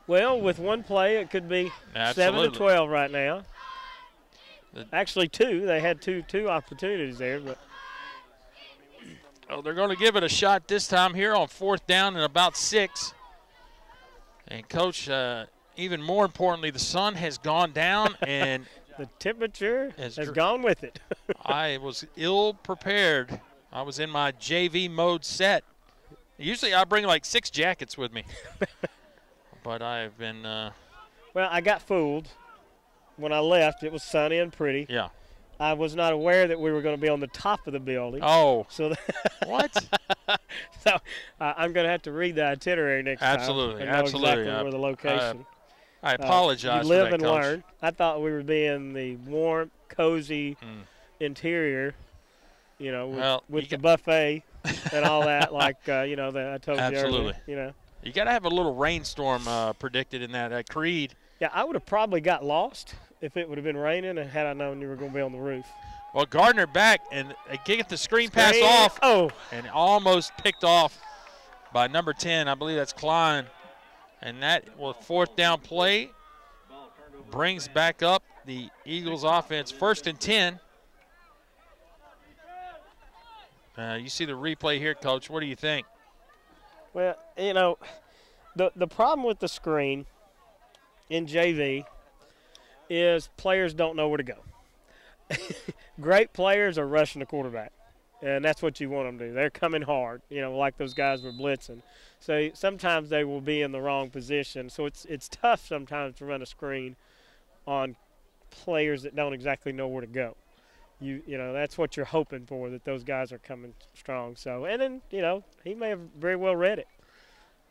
B: Well, with one play, it could be 7-12 right now. Actually, two. They had two opportunities there, but.
A: Oh, they're going to give it a shot this time here on fourth down and about 6. And, Coach, even more importantly, the sun has gone down and
B: the temperature has gone with it.
A: I was ill prepared. I was in my JV mode set. Usually I bring like 6 jackets with me. But I've been
B: well, I got fooled. When I left, it was sunny and pretty.
A: Yeah.
B: I was not aware that we were going to be on the top of the building.
A: Oh.
B: So
A: what?
B: So I'm going to have to read the itinerary next time.
A: Absolutely.
B: And know exactly where the location.
A: I apologize
B: you live
A: for that,
B: and
A: Coach.
B: learn. I thought we would be in the warm, cozy interior, you know, with the buffet and all that, like, you know, that I told you earlier. You know.
A: You got to have a little rainstorm predicted in that Creed.
B: Yeah, I would have probably got lost if it would have been raining and had I known you were going to be on the roof.
A: Well, Gardner back, and they get the screen pass off.
B: Oh.
A: And almost picked off by number 10. I believe that's Klein. And that was fourth down play. Brings back up the Eagles offense. 1st and 10. You see the replay here, Coach. What do you think?
B: Well, you know, the problem with the screen in JV is players don't know where to go. Great players are rushing the quarterback, and that's what you want them to do. They're coming hard, you know, like those guys were blitzing. So sometimes they will be in the wrong position. So it's tough sometimes to run a screen on players that don't exactly know where to go. You know, that's what you're hoping for, that those guys are coming strong. So, and then, you know, he may have very well read it.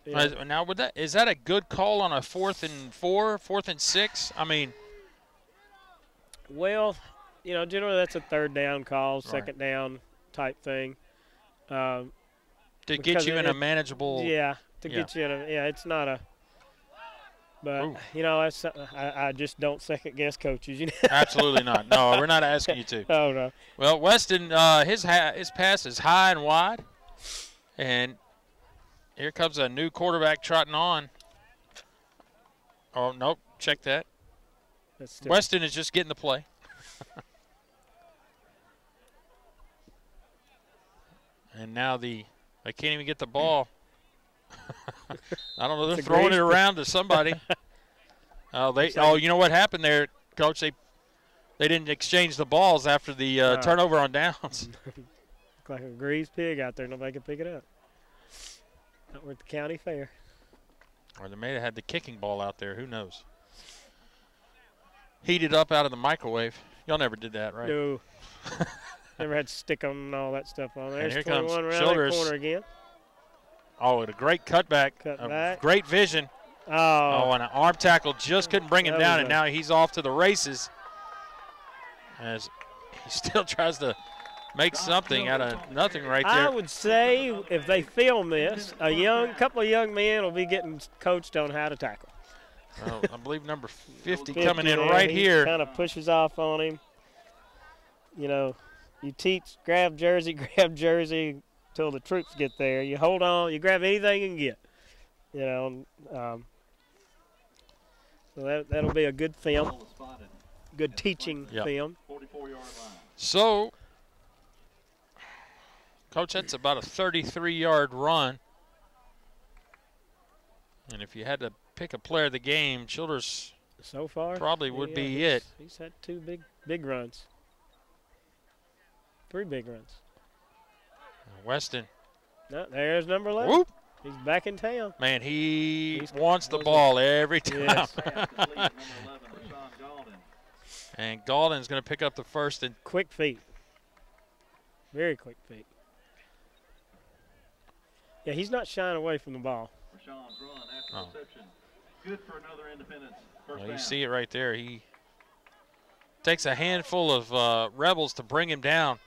B: You know.
A: Now, is that a good call on a 4th and 4, 4th and 6? I mean.
B: Well, you know, generally that's a third down call, second down type thing.
A: To get you in a manageable.
B: Yeah, get you in a, it's not a. But, you know, I just don't second-guess coaches. You know?
A: Absolutely not. No, we're not asking you to.
B: Oh, no.
A: Well, Weston, his pass is high and wide. And here comes a new quarterback trotting on. Oh, nope. Check that. Weston is just getting the play. And now they can't even get the ball. I don't know. They're throwing it around to somebody. You know what happened there, Coach? They didn't exchange the balls after the turnover on downs.
B: Look like a greased pig out there. Nobody can pick it up. Not worth the county fair.
A: Or they may have had the kicking ball out there. Who knows? Heated up out of the microwave. Y'all never did that, right?
B: No. Never had to stick on and all that stuff on there.
A: And here
B: 21
A: comes
B: around
A: Childress.
B: that corner again.
A: Oh, and a great cutback. Great vision. Oh, and an arm tackle just couldn't bring him down, and now he's off to the races as he still tries to make something out of nothing right there.
B: I would say if they film this, couple of young men will be getting coached on how to tackle.
A: Well, I believe number 50 coming in right here.
B: Kind of pushes off on him. You know, you teach grab jersey till the troops get there. You hold on, you grab anything you can get. You know, so that'll be a good film, good teaching film.
A: So, Coach, that's about a 33-yard run. And if you had to pick a player of the game, Childress
B: so far
A: probably would be it.
B: He's had 2 big runs. 3 big runs.
A: Weston.
B: No, there's number 11.
A: Whoop.
B: He's back in town.
A: Man, he wants the ball every time.
B: Yes.
A: And Gaulden's going to pick up the first. And
B: quick feet. Very quick feet. Yeah, he's not shying away from the ball.
C: Rashawn's run after reception. Good for another Independence first down.
A: You see it right there. He Takes a handful of Rebels to bring him down.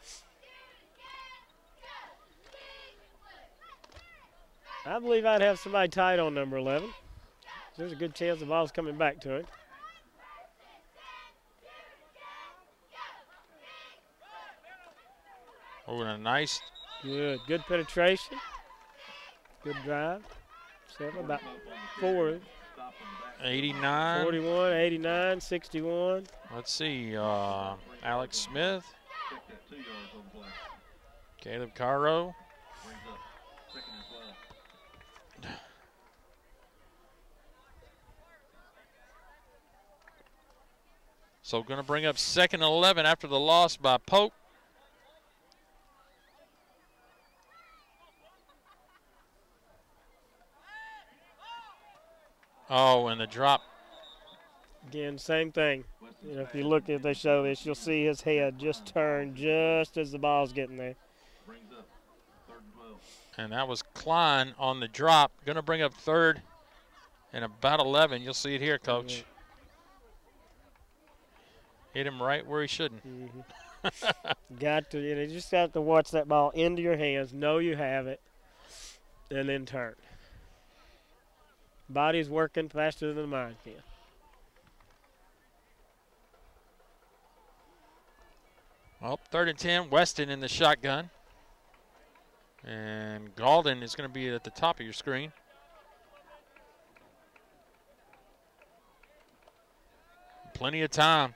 B: I believe I'd have somebody tight on number 11. There's a good chance the ball's coming back to him.
A: Oh, and a nice.
B: Good penetration. Good drive. 7, about 4.
A: 89.
B: 41, 89, 61.
A: Let's see. Alex Smith. Caleb Caro. So going to bring up 2nd and 11 after the loss by Pope. Oh, and the drop.
B: Again, same thing. You know, if you look at they show this, you'll see his head just turn just as the ball's getting there.
A: And that was Klein on the drop. Going to bring up 3rd and about 11. You'll see it here, Coach.
B: Yeah.
A: Hit him right where he shouldn't.
B: Got to, you just got to watch that ball into your hands, know you have it, and then turn. Body's working faster than the mind can.
A: Well, 3rd and 10, Weston in the shotgun. And Galden is going to be at the top of your screen. Plenty of time.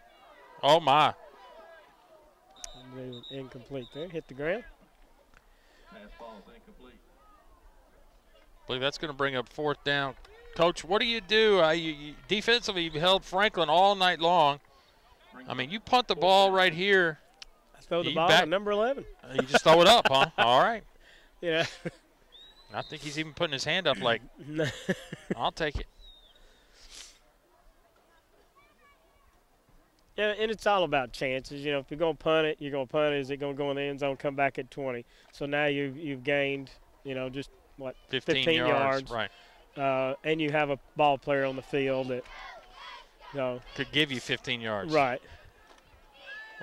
A: Oh, my.
B: Incomplete there. Hit the ground.
C: Pass ball is incomplete.
A: I believe that's going to bring up 4th down. Coach, what do? You defensively, you've held Franklin all night long. I mean, you punt the ball right here.
B: I throw the ball at number 11.
A: You just throw it up, huh? All right.
B: Yeah.
A: I think he's even putting his hand up like, I'll take it.
B: Yeah, and it's all about chances. You know, if you're going to punt it, you're going to punt it. Is it going to go in the end zone, come back at 20? So now you've gained, you know, just, what, 15 yards.
A: Right.
B: And you have a ball player on the field that, you know.
A: Could give you 15 yards.
B: Right.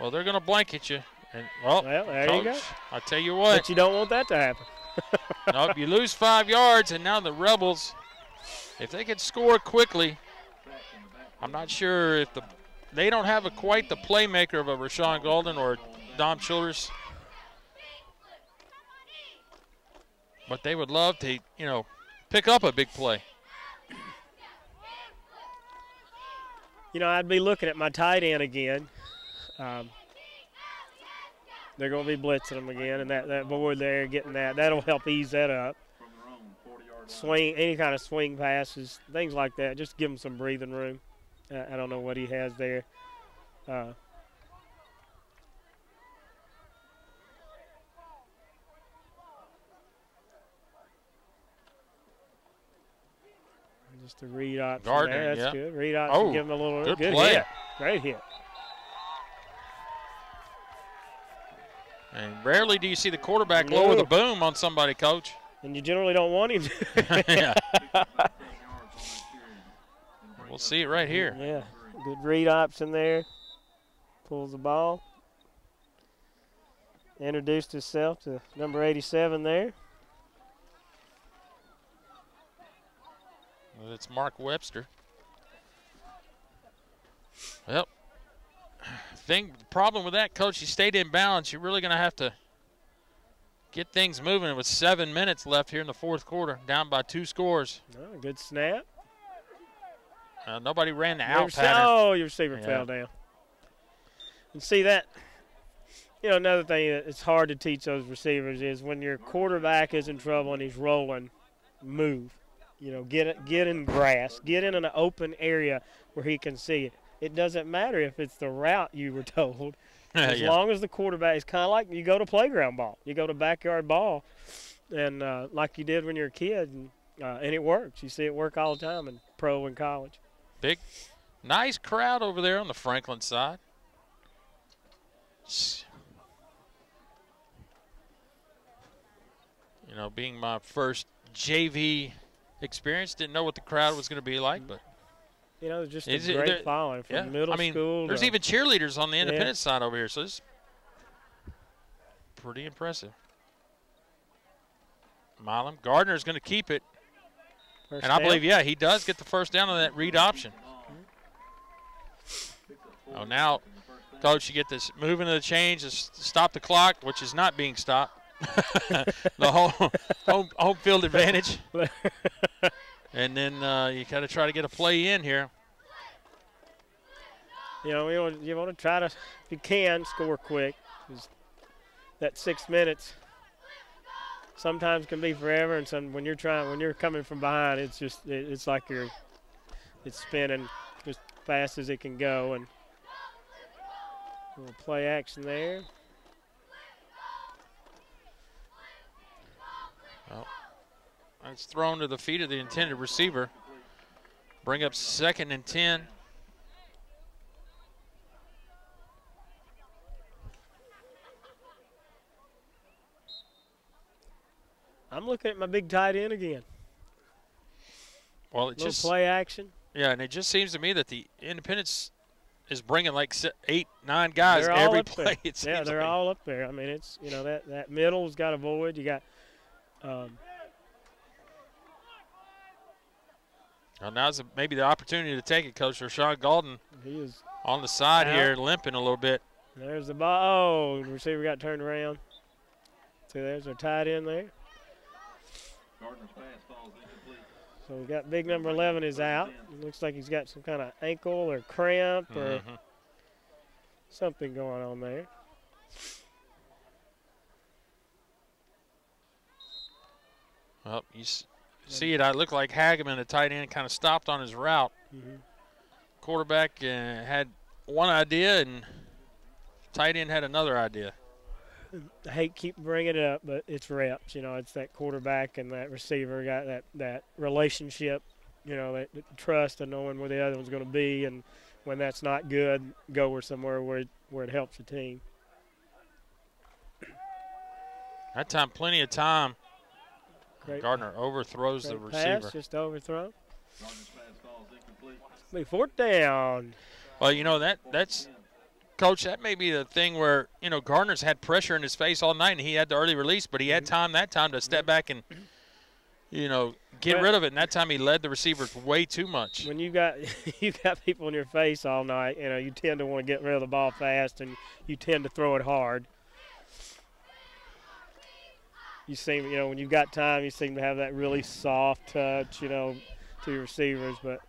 A: Well, they're going to blanket you. And, well,
B: there
A: Coach,
B: you go.
A: I tell you what.
B: But you don't want that to happen.
A: Nope, you lose 5 yards, and now the Rebels, if they could score quickly, I'm not sure if they don't have quite the playmaker of a Rashawn Golden or Dom Childress. But they would love to, you know, pick up a big play.
B: You know, I'd be looking at my tight end again. They're going to be blitzing them again, and that board there getting that. That'll help ease that up. Swing, any kind of swing passes, things like that. Just give him some breathing room. I don't know what he has there. Just a read option
A: Gardner,
B: there. That's
A: yeah.
B: good. Read option, give him a little good
A: play.
B: Hit. Great hit.
A: And rarely do you see the quarterback lower the boom on somebody, Coach.
B: And you generally don't want him to.
A: Yeah. We'll see it right here.
B: Yeah, good read option there. Pulls the ball. Introduced himself to number 87 there.
A: It's Mark Webster. Well, the problem with that, Coach, you stayed in balance. You're really going to have to get things moving with 7 minutes left here in the 4th quarter, down by 2 scores.
B: Oh, good snap.
A: Nobody ran the out pattern.
B: Oh, your receiver fell down. And see that, you know, another thing that it's hard to teach those receivers is when your quarterback is in trouble and he's rolling, move. You know, get in grass, get in an open area where he can see it. It doesn't matter if it's the route you were told. As long as the quarterback is kind of like you go to playground ball. You go to backyard ball, and like you did when you were a kid, and it works. You see it work all the time in pro and college.
A: Big, nice crowd over there on the Franklin side. You know, being my first JV experience, didn't know what the crowd was going to be like, but
B: you know, just a great following from middle school.
A: There's even cheerleaders on the independent side over here, so it's pretty impressive. Milam. Gardner's going to keep it.
B: First
A: and I
B: down.
A: believe, yeah, he does get the first down on that read option. Oh, now, Coach, you get this moving of the change to stop the clock, which is not being stopped. The home field advantage. And then you got to try to get a play in here.
B: You know, you want to try to, if you can, score quick. That 6 minutes sometimes can be forever, and when you're coming from behind, it's like it's spinning as fast as it can go. And a little play action there.
A: Well, it's thrown to the feet of the intended receiver. Bring up 2nd and 10.
B: I'm looking at my big tight end again.
A: Well, it just
B: play action.
A: Yeah, and it just seems to me that the Independence is bringing like 8, 9 guys
B: they're
A: every play.
B: Yeah, they're all up there. I mean, it's, you know, that middle's got a void. You got.
A: Well, now's maybe the opportunity to take it, Coach. Rashawn Golden.
B: He is
A: on the side
B: out.
A: here, limping a little bit.
B: There's the ball. Oh, the receiver got turned around. So there's our tight end there.
C: Gardner's pass falls incomplete.
B: So we got big number 11 is out. It looks like he's got some kind of ankle or cramp or something going on there.
A: Well, you see it. I look like Hageman, the tight end, kind of stopped on his route. Quarterback had one idea, and tight end had another idea.
B: I hate keep bringing it up, but it's reps. You know, it's that quarterback and that receiver got that relationship, you know, that trust of knowing where the other one's going to be, and when that's not good, go somewhere where it helps the team.
A: That time, plenty of time.
B: Great.
A: Gardner overthrows the receiver.
B: Pass, just overthrown.
C: Gardner's pass falls incomplete.
B: Be 4th down.
A: Well, you know, that's Coach, that may be the thing where, you know, Gardner's had pressure in his face all night, and he had the early release, but he had that time to step back and, you know, get rid of it. And that time he led the receivers way too much.
B: When you got people in your face all night, you know, you tend to want to get rid of the ball fast, and you tend to throw it hard. You seem, you know, when you've got time, you seem to have that really soft touch, you know, to your receivers. But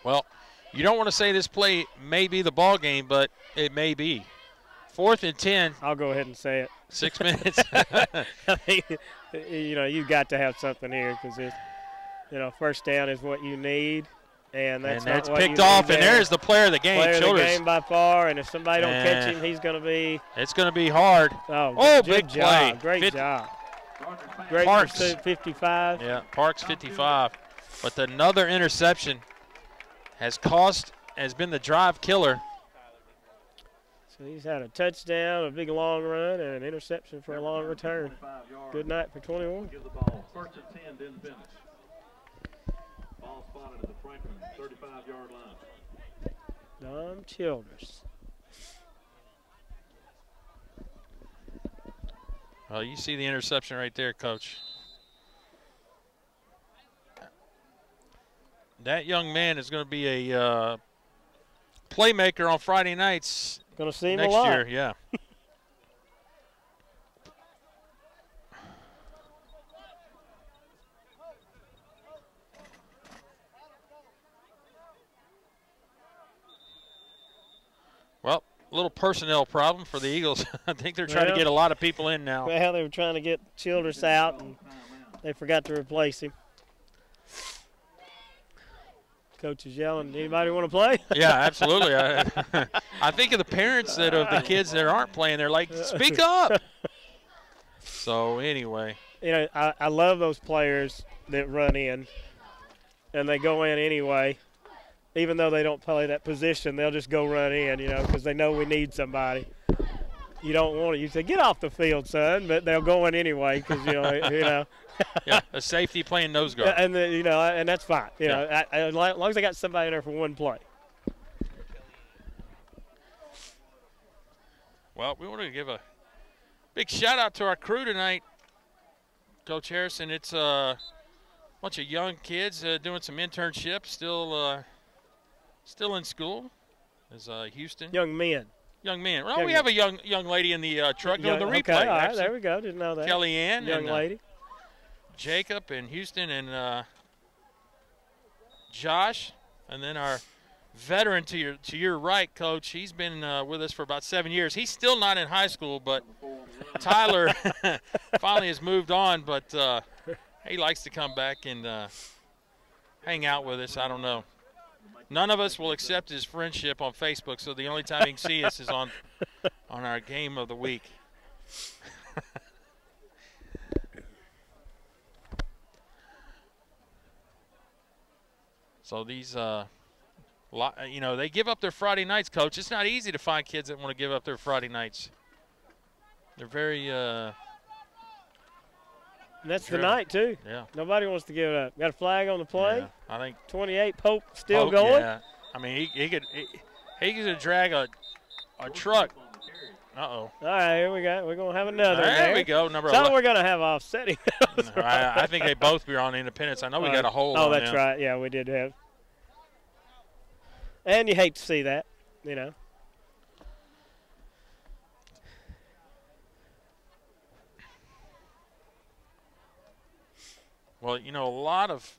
A: well, you don't want to say this play may be the ball game, but it may be. 4th and 10.
B: I'll go ahead and say it.
A: 6 minutes.
B: I mean, you know, you've got to have something here because, you know, first down is what you need. And that's
A: picked off, and there's the player of the game.
B: Player of the game by far, and if somebody don't catch him, he's going to be.
A: It's going to be hard.
B: Oh,
A: big
B: job.
A: play.
B: Great job. Great
A: Parks.
B: pursuit, 55.
A: Yeah, Parks 55. But another interception has been the drive killer.
B: So he's had a touchdown, a big long run, and an interception for a long return. Good night for 21.
C: Give the ball. 1st and 10 didn't finish. Ball spotted at the Franklin 35-yard line.
B: Dom Childress.
A: Well, you see the interception right there, Coach. That young man is going to be a playmaker on Friday nights.
B: Going to see him
A: next
B: a lot.
A: year, yeah. Well, a little personnel problem for the Eagles. I think they're trying to get a lot of people in now.
B: Well, they were trying to get Childress out, and they forgot to replace him. Coach is yelling, anybody want to play?
A: Yeah, absolutely. I think of the parents of the kids that aren't playing. They're like, speak up. So, anyway.
B: You know, I love those players that run in, and they go in anyway. Even though they don't play that position, they'll just go run in, you know, because they know we need somebody. you don't want it. You say, get off the field, son, but they'll go in anyway because, you know.
A: Yeah, a safety playing nose guard.
B: And, and that's fine. You know, as long as I got somebody in there for one play.
A: Well, we want to give a big shout-out to our crew tonight, Coach Harrison. It's a bunch of young kids doing some internships, still in school. Is Houston.
B: Young men.
A: Young men. Well, we have a young lady in the truck doing the replay.
B: Okay, all right, there we go. Didn't know that.
A: Kellyanne.
B: Young lady.
A: Jacob and Houston and Josh. And then our veteran to your right, Coach. He's been with us for about 7 years. He's still not in high school, but Tyler finally has moved on. But he likes to come back and hang out with us. I don't know. None of us will accept his friendship on Facebook, so the only time he can see us is on our game of the week. So these, they give up their Friday nights, Coach. It's not easy to find kids that want to give up their Friday nights. They're very
B: that's the night, too.
A: Yeah.
B: Nobody wants to give it up. Got a flag on the play.
A: Yeah, I think
B: 28, Pope still going.
A: Yeah. I mean, he could drag a truck. Uh-oh.
B: All right, here we go. We're going to have another.
A: There we go, number
B: 11.
A: 11.
B: We're going to have offsetting.
A: I think they both were on Independence. I know we got a hold on them.
B: Oh, that's right. Yeah, we did have. And you hate to see that, you know.
A: Well, a lot of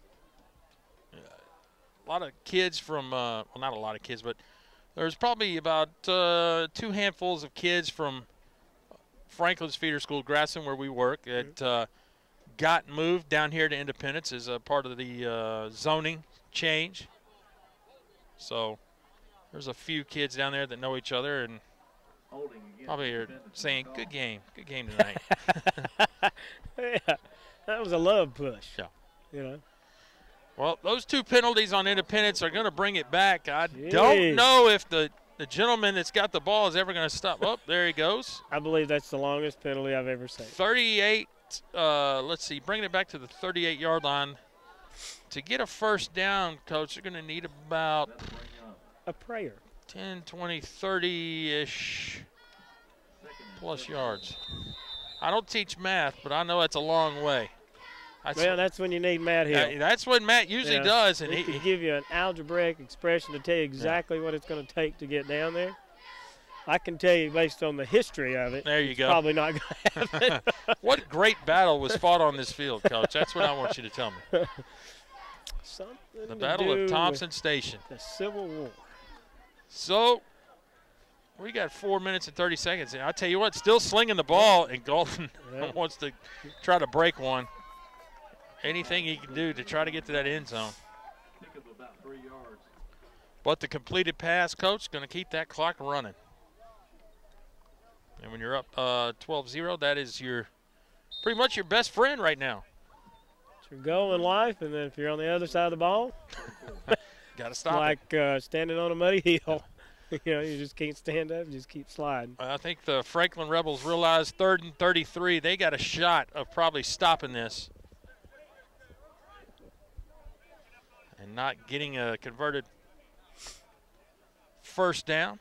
A: kids from well, not a lot of kids, but there's probably about 2 handfuls of kids from Franklin's Feeder School, Grasson, where we work, that got moved down here to Independence as a part of the zoning change. So there's a few kids down there that know each other and probably are saying, good game tonight.
B: Yeah. That was a love push.
A: Yeah.
B: You know.
A: Well, those 2 penalties on Independence are going to bring it back. I don't know if the gentleman that's got the ball is ever going to stop. Oh, there he goes.
B: I believe that's the longest penalty I've ever seen.
A: 38. Let's see, bringing it back to the 38-yard line. To get a first down, Coach, you're going to need about
B: a prayer.
A: 10, 20, 30-ish plus yards. I don't teach math, but I know that's a long way.
B: That's when you need Matt Hill.
A: That's what Matt usually does. And
B: he can give you an algebraic expression to tell you exactly what it's going to take to get down there. I can tell you based on the history of it.
A: There you go.
B: Probably not going to happen.
A: What great battle was fought on this field, Coach? That's what I want you to tell me. The Battle of Thompson Station.
B: The Civil War.
A: So we got 4 minutes and 30 seconds. And I tell you what, still slinging the ball, and Galton wants to try to break one. Anything he can do to try to get to that end zone.
C: About 3 yards.
A: But the completed pass, Coach, is going to keep that clock running. And when you're up 12-0, that is pretty much your best friend right now.
B: It's your goal in life, and then if you're on the other side of the ball,
A: got to stop
B: like standing on a muddy hill. You just can't stand up, just keep sliding.
A: I think the Franklin Rebels realized 3rd and 33. They got a shot of probably stopping this and not getting a converted first down.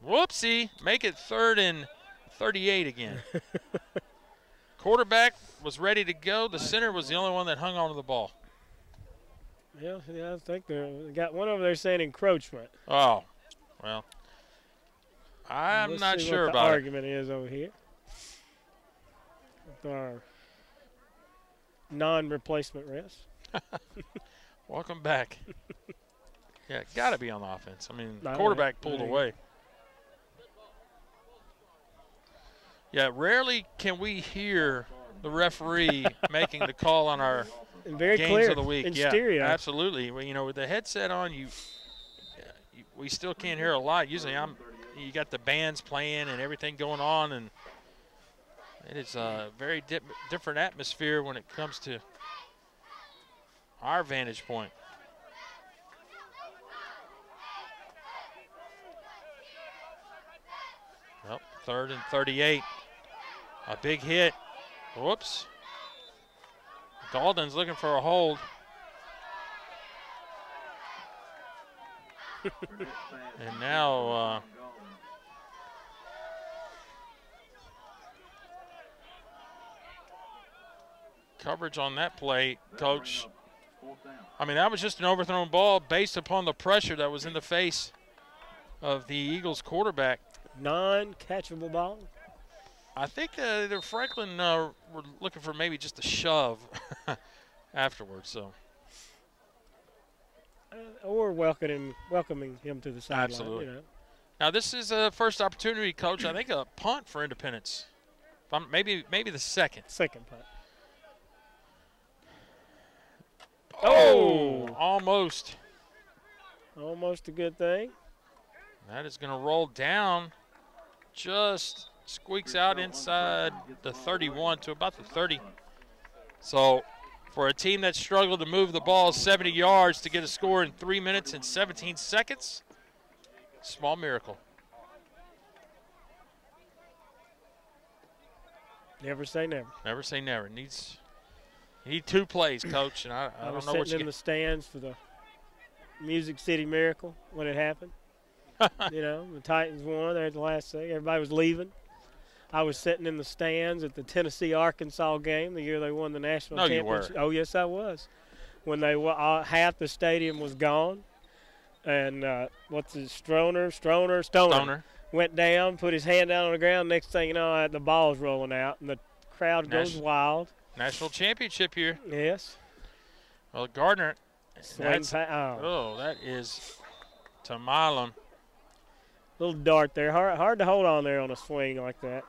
A: Whoopsie, make it 3rd and 38 again. Quarterback was ready to go. The center was the only one that hung on to the ball.
B: Yeah, I think they got one over there saying encroachment.
A: Oh, well, I'm not sure
B: what
A: about
B: the
A: it.
B: argument is over here with our non-replacement refs.
A: Welcome back. Yeah, got to be on the offense. I mean, the quarterback pulled away. Yeah, rarely can we hear the referee making the call on our
B: very
A: games
B: clear
A: of the week.
B: In
A: yeah,
B: stereo.
A: Absolutely. Well, with the headset on, we still can't hear a lot. Usually, you got the bands playing and everything going on, and it is a very different atmosphere when it comes to our vantage point. Well, 3rd and 38. A big hit. Whoops. Galden's looking for a hold. And now coverage on that play, Coach. I mean, that was just an overthrown ball based upon the pressure that was in the face of the Eagles quarterback.
B: Non-catchable ball.
A: I think the Franklin were looking for maybe just a shove afterwards. So,
B: or welcoming him to the sideline.
A: Absolutely.
B: You know.
A: Now this is a first opportunity, Coach. I think a punt for Independence. Maybe the second.
B: Second punt.
A: Oh, almost.
B: Almost a good thing.
A: That is going to roll down. Just squeaks out inside the 31 to about the 30. So for a team that struggled to move the ball 70 yards to get a score in 3 minutes and 17 seconds, small miracle.
B: Never say never.
A: Never say never. You need 2 plays, Coach, and I
B: I was
A: don't know what
B: sitting
A: you
B: in the stands for the Music City Miracle when it happened. You know, the Titans won there at the last second. Everybody was leaving. I was sitting in the stands at the Tennessee-Arkansas game the year they won the national championship.
A: You were.
B: Oh, yes, I was. When they half the stadium was gone, and Stoner went down, put his hand down on the ground. Next thing you know, the ball's rolling out, and the crowd goes wild.
A: National championship here.
B: Yes.
A: Well, Gardner.
B: That
A: is to Milam.
B: Little dart there. Hard to hold on there on a swing like that.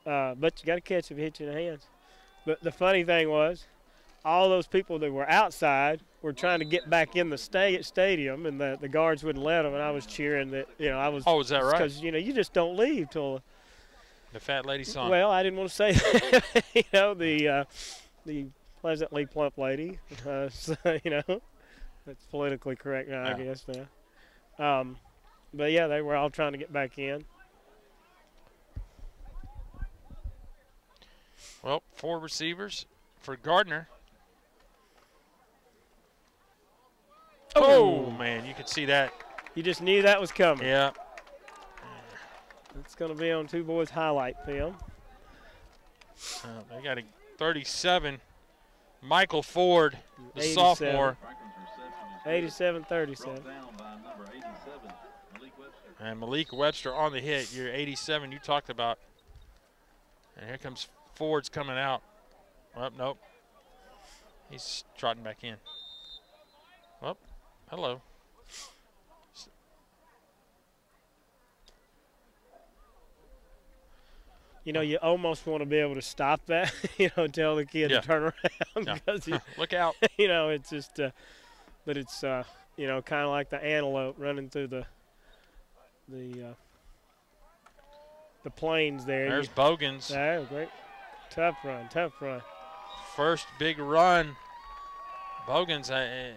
B: But you got to catch it if it hits you in the hands. But the funny thing was, all those people that were outside were trying to get back in the stadium, and the guards wouldn't let them. And I was cheering that, I was.
A: Oh, is that right?
B: Because, you just don't leave till
A: the fat lady song.
B: Well, I didn't want to say that. The pleasantly plump lady. So, that's politically correct now, I guess now. But, yeah, they were all trying to get back in.
A: Well, 4 receivers for Gardner. Oh, man, you could see that.
B: You just knew that was coming.
A: Yeah.
B: It's going to be on Two Boys highlight film.
A: They got a 37. Michael Ford, the
B: 87.
A: sophomore.
B: 87-37.
A: And Malik Webster on the hit. Your 87 you talked about. And here comes Ford's coming out. Oh, nope. He's trotting back in. Oh, hello.
B: You almost want to be able to stop that, tell the kid to turn around. Because
A: look out.
B: It's just, but it's, kind of like the antelope running through the plains there.
A: There's Bogans.
B: Yeah, great. Tough run.
A: First big run. Bogans.
C: Number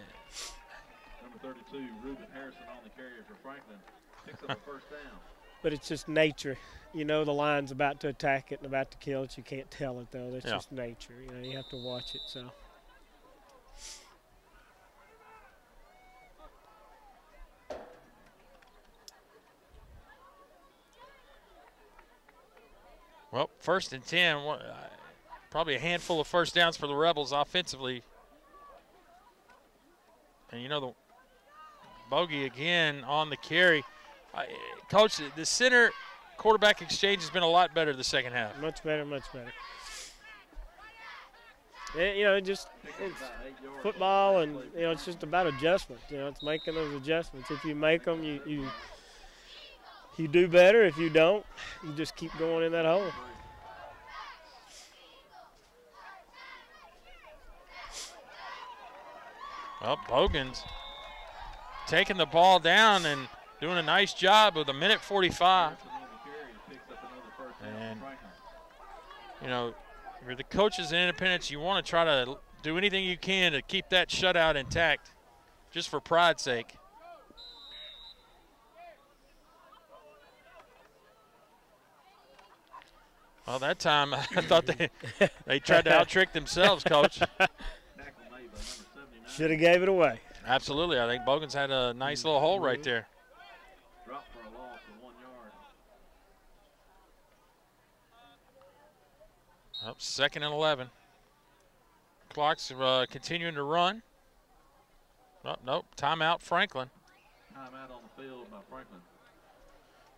C: 32, Reuben Harrison on the carrier for Franklin. Picks up a first down.
B: But it's just nature. The line's about to attack it and about to kill it. You can't tell it, though. That's just nature. You have to watch it, so.
A: Well, 1st and 10. Probably a handful of first downs for the Rebels offensively. And, the bogey again on the carry. Coach, the center quarterback exchange has been a lot better the second half.
B: Much better. And, it's football, and, it's just about adjustment. It's making those adjustments. If you make them, you do better. If you don't, you just keep going in that hole.
A: Well, Bogans taking the ball down and doing a nice job with 1:45. And, if you're the coaches in Independence, you want to try to do anything you can to keep that shutout intact, just for pride's sake. Well, that time I thought they tried to out-trick themselves, Coach.
B: Should have gave it away.
A: Absolutely. I think Bogans had a nice little hole right there.
C: Drop for a loss of 1 yard.
A: Up 2nd and 11. Clock's continuing to run. Oh, nope. Timeout, Franklin.
C: Timeout on the field by Franklin.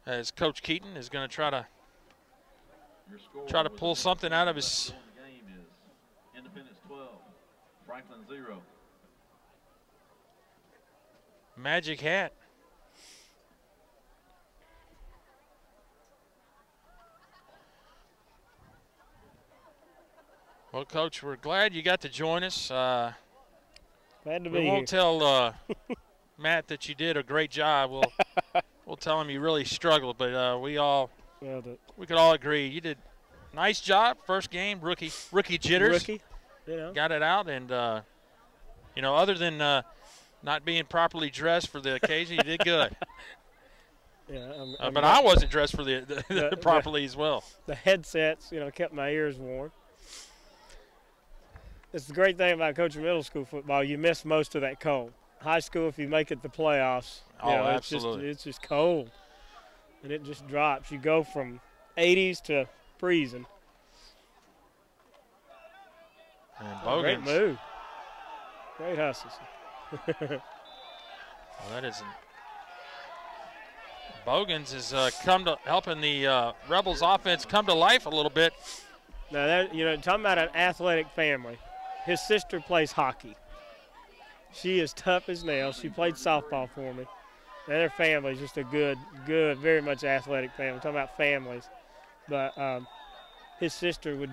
A: As Coach Keaton is going to try to
C: Your score
A: pull something out of his.
C: The game is Independence 12, Franklin 0.
A: Magic hat. Well, Coach, we're glad you got to join us.
B: Glad to be
A: we won't
B: here.
A: tell Matt that you did a great job. We'll tell him you really struggled, but we could all agree you did a nice job. First game, rookie jitters.
B: Rookie, you know.
A: Got it out, and other than not being properly dressed for the occasion, you did good.
B: Yeah,
A: but I wasn't dressed for the properly as well.
B: The headsets, kept my ears warm. It's the great thing about coaching middle school football. You miss most of that cold. High school, if you make it the playoffs,
A: absolutely.
B: It's just cold, and it just drops. You go from 80s to freezing.
A: And Bogans.
B: Great move. Great hustles.
A: Well, that isn't. Bogans has come to helping the Rebels offense come to life a little bit.
B: Now, talking about an athletic family. His sister plays hockey. She is tough as nails. She played softball for me. And their family is just a good, very much athletic family. Talking about families. But his sister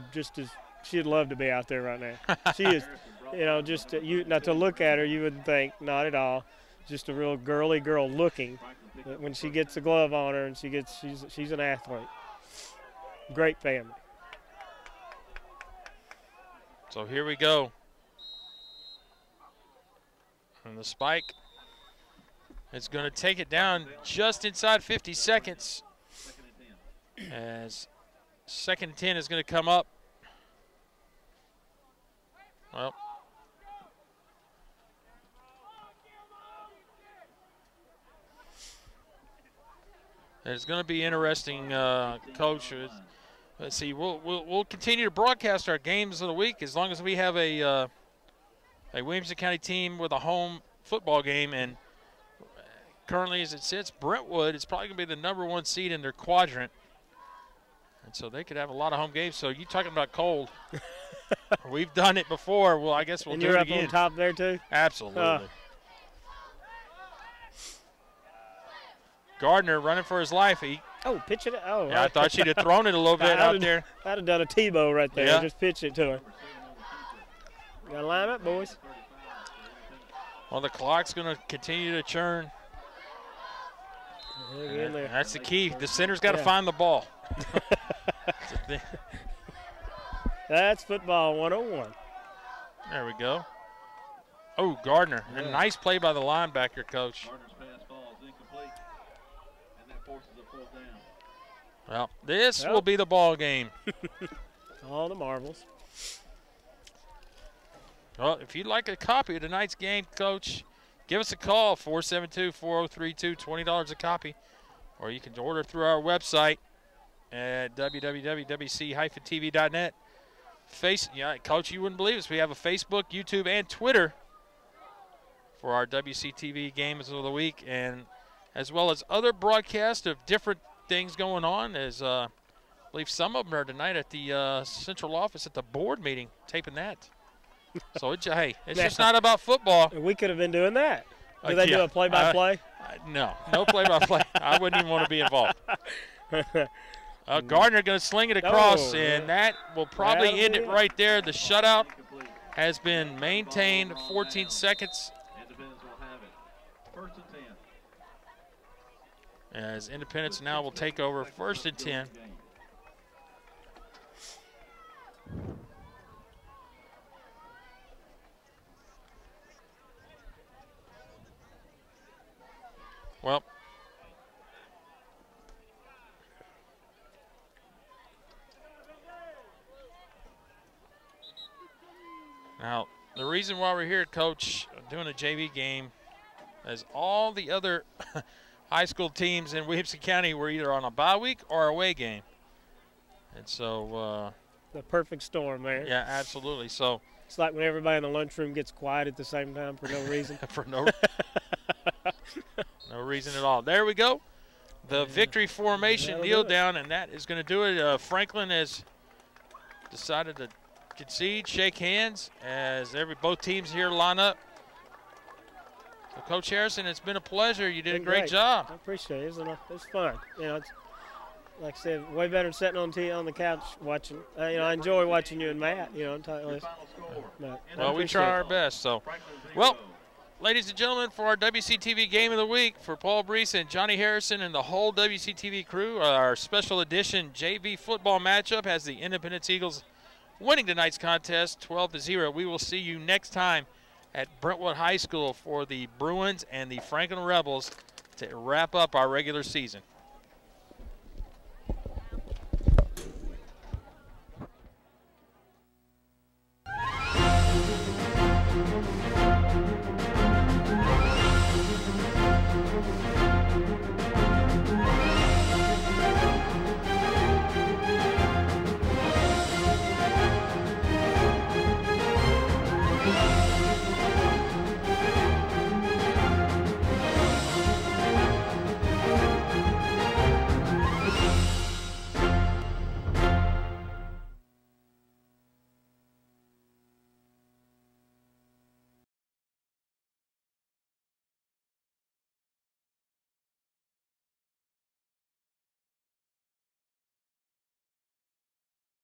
B: she'd love to be out there right now. She is, to look at her, you would think not at all. Just a real girly girl looking. But when she gets a glove on her and she's an athlete. Great family.
A: So here we go. And the spike is going to take it down just inside 50 seconds. As 2nd and 10 is going to come up. Well. It's going to be interesting, Coach. Let's see. We'll continue to broadcast our games of the week as long as we have a Williamson County team with a home football game. And currently, as it sits, Brentwood is probably going to be the #1 seed in their quadrant, and so they could have a lot of home games. So you talking about cold? We've done it before. Well, I guess we'll do it again.
B: And you're up on top there too.
A: Absolutely. Gardner running for his life.
B: Pitch it. Oh,
A: yeah, I thought she'd have thrown it a little bit out there.
B: I'd have done a Tebow right there.
A: Yeah.
B: Just pitch it to her. Got to line up, boys.
A: Well, the clock's going to continue to churn. That's the key. The center's got to find the ball.
B: That's football 101.
A: There we go. Oh, Gardner. Yeah. A nice play by the linebacker, Coach.
C: Gardner's pass ball is incomplete, and that forces a 4th down.
A: Well, this will be the ball game.
B: All the marbles.
A: Well, if you'd like a copy of tonight's game, Coach, give us a call, 472-4032, $20 a copy. Or you can order through our website at www.wc-tv.net. Coach, you wouldn't believe this. We have a Facebook, YouTube, and Twitter for our WCTV games of the week, and as well as other broadcasts of different things going on. As I believe some of them are tonight at the central office at the board meeting, taping that. So, it's just not about football.
B: We could have been doing that. Do they do a play-by-play?
A: No play-by-play. I wouldn't even want to be involved. Gardner going to sling it across, and that will probably end it right there. The shutout has been maintained, 14 seconds.
C: Independence will have it. 1st and 10.
A: As Independence now will take over 1st and 10. Well, reason why we're here, Coach, doing a JV game, as all the other high school teams in Williamson County were either on a bye week or away game. And so
B: the perfect storm, man.
A: Yeah, absolutely. So
B: it's like when everybody in the lunchroom gets quiet at the same time for no reason.
A: For no reason at all. There we go. The victory formation kneel down, and that is going to do it. Franklin has decided to concede, shake hands as both teams here line up. So Coach Harrison, it's been a pleasure. You did a great job.
B: I appreciate it. It's fun. You know, it's, like I said, way better than sitting on the couch watching. You know, I enjoy watching you and Matt. You know,
A: well, we try our best. So, well, ladies and gentlemen, for our WCTV Game of the Week, for Paul Brees and Johnny Harrison and the whole WCTV crew, our special edition JV football matchup has the Independence Eagles winning tonight's contest 12-0. We will see you next time at Brentwood High School for the Bruins and the Franklin Rebels to wrap up our regular season.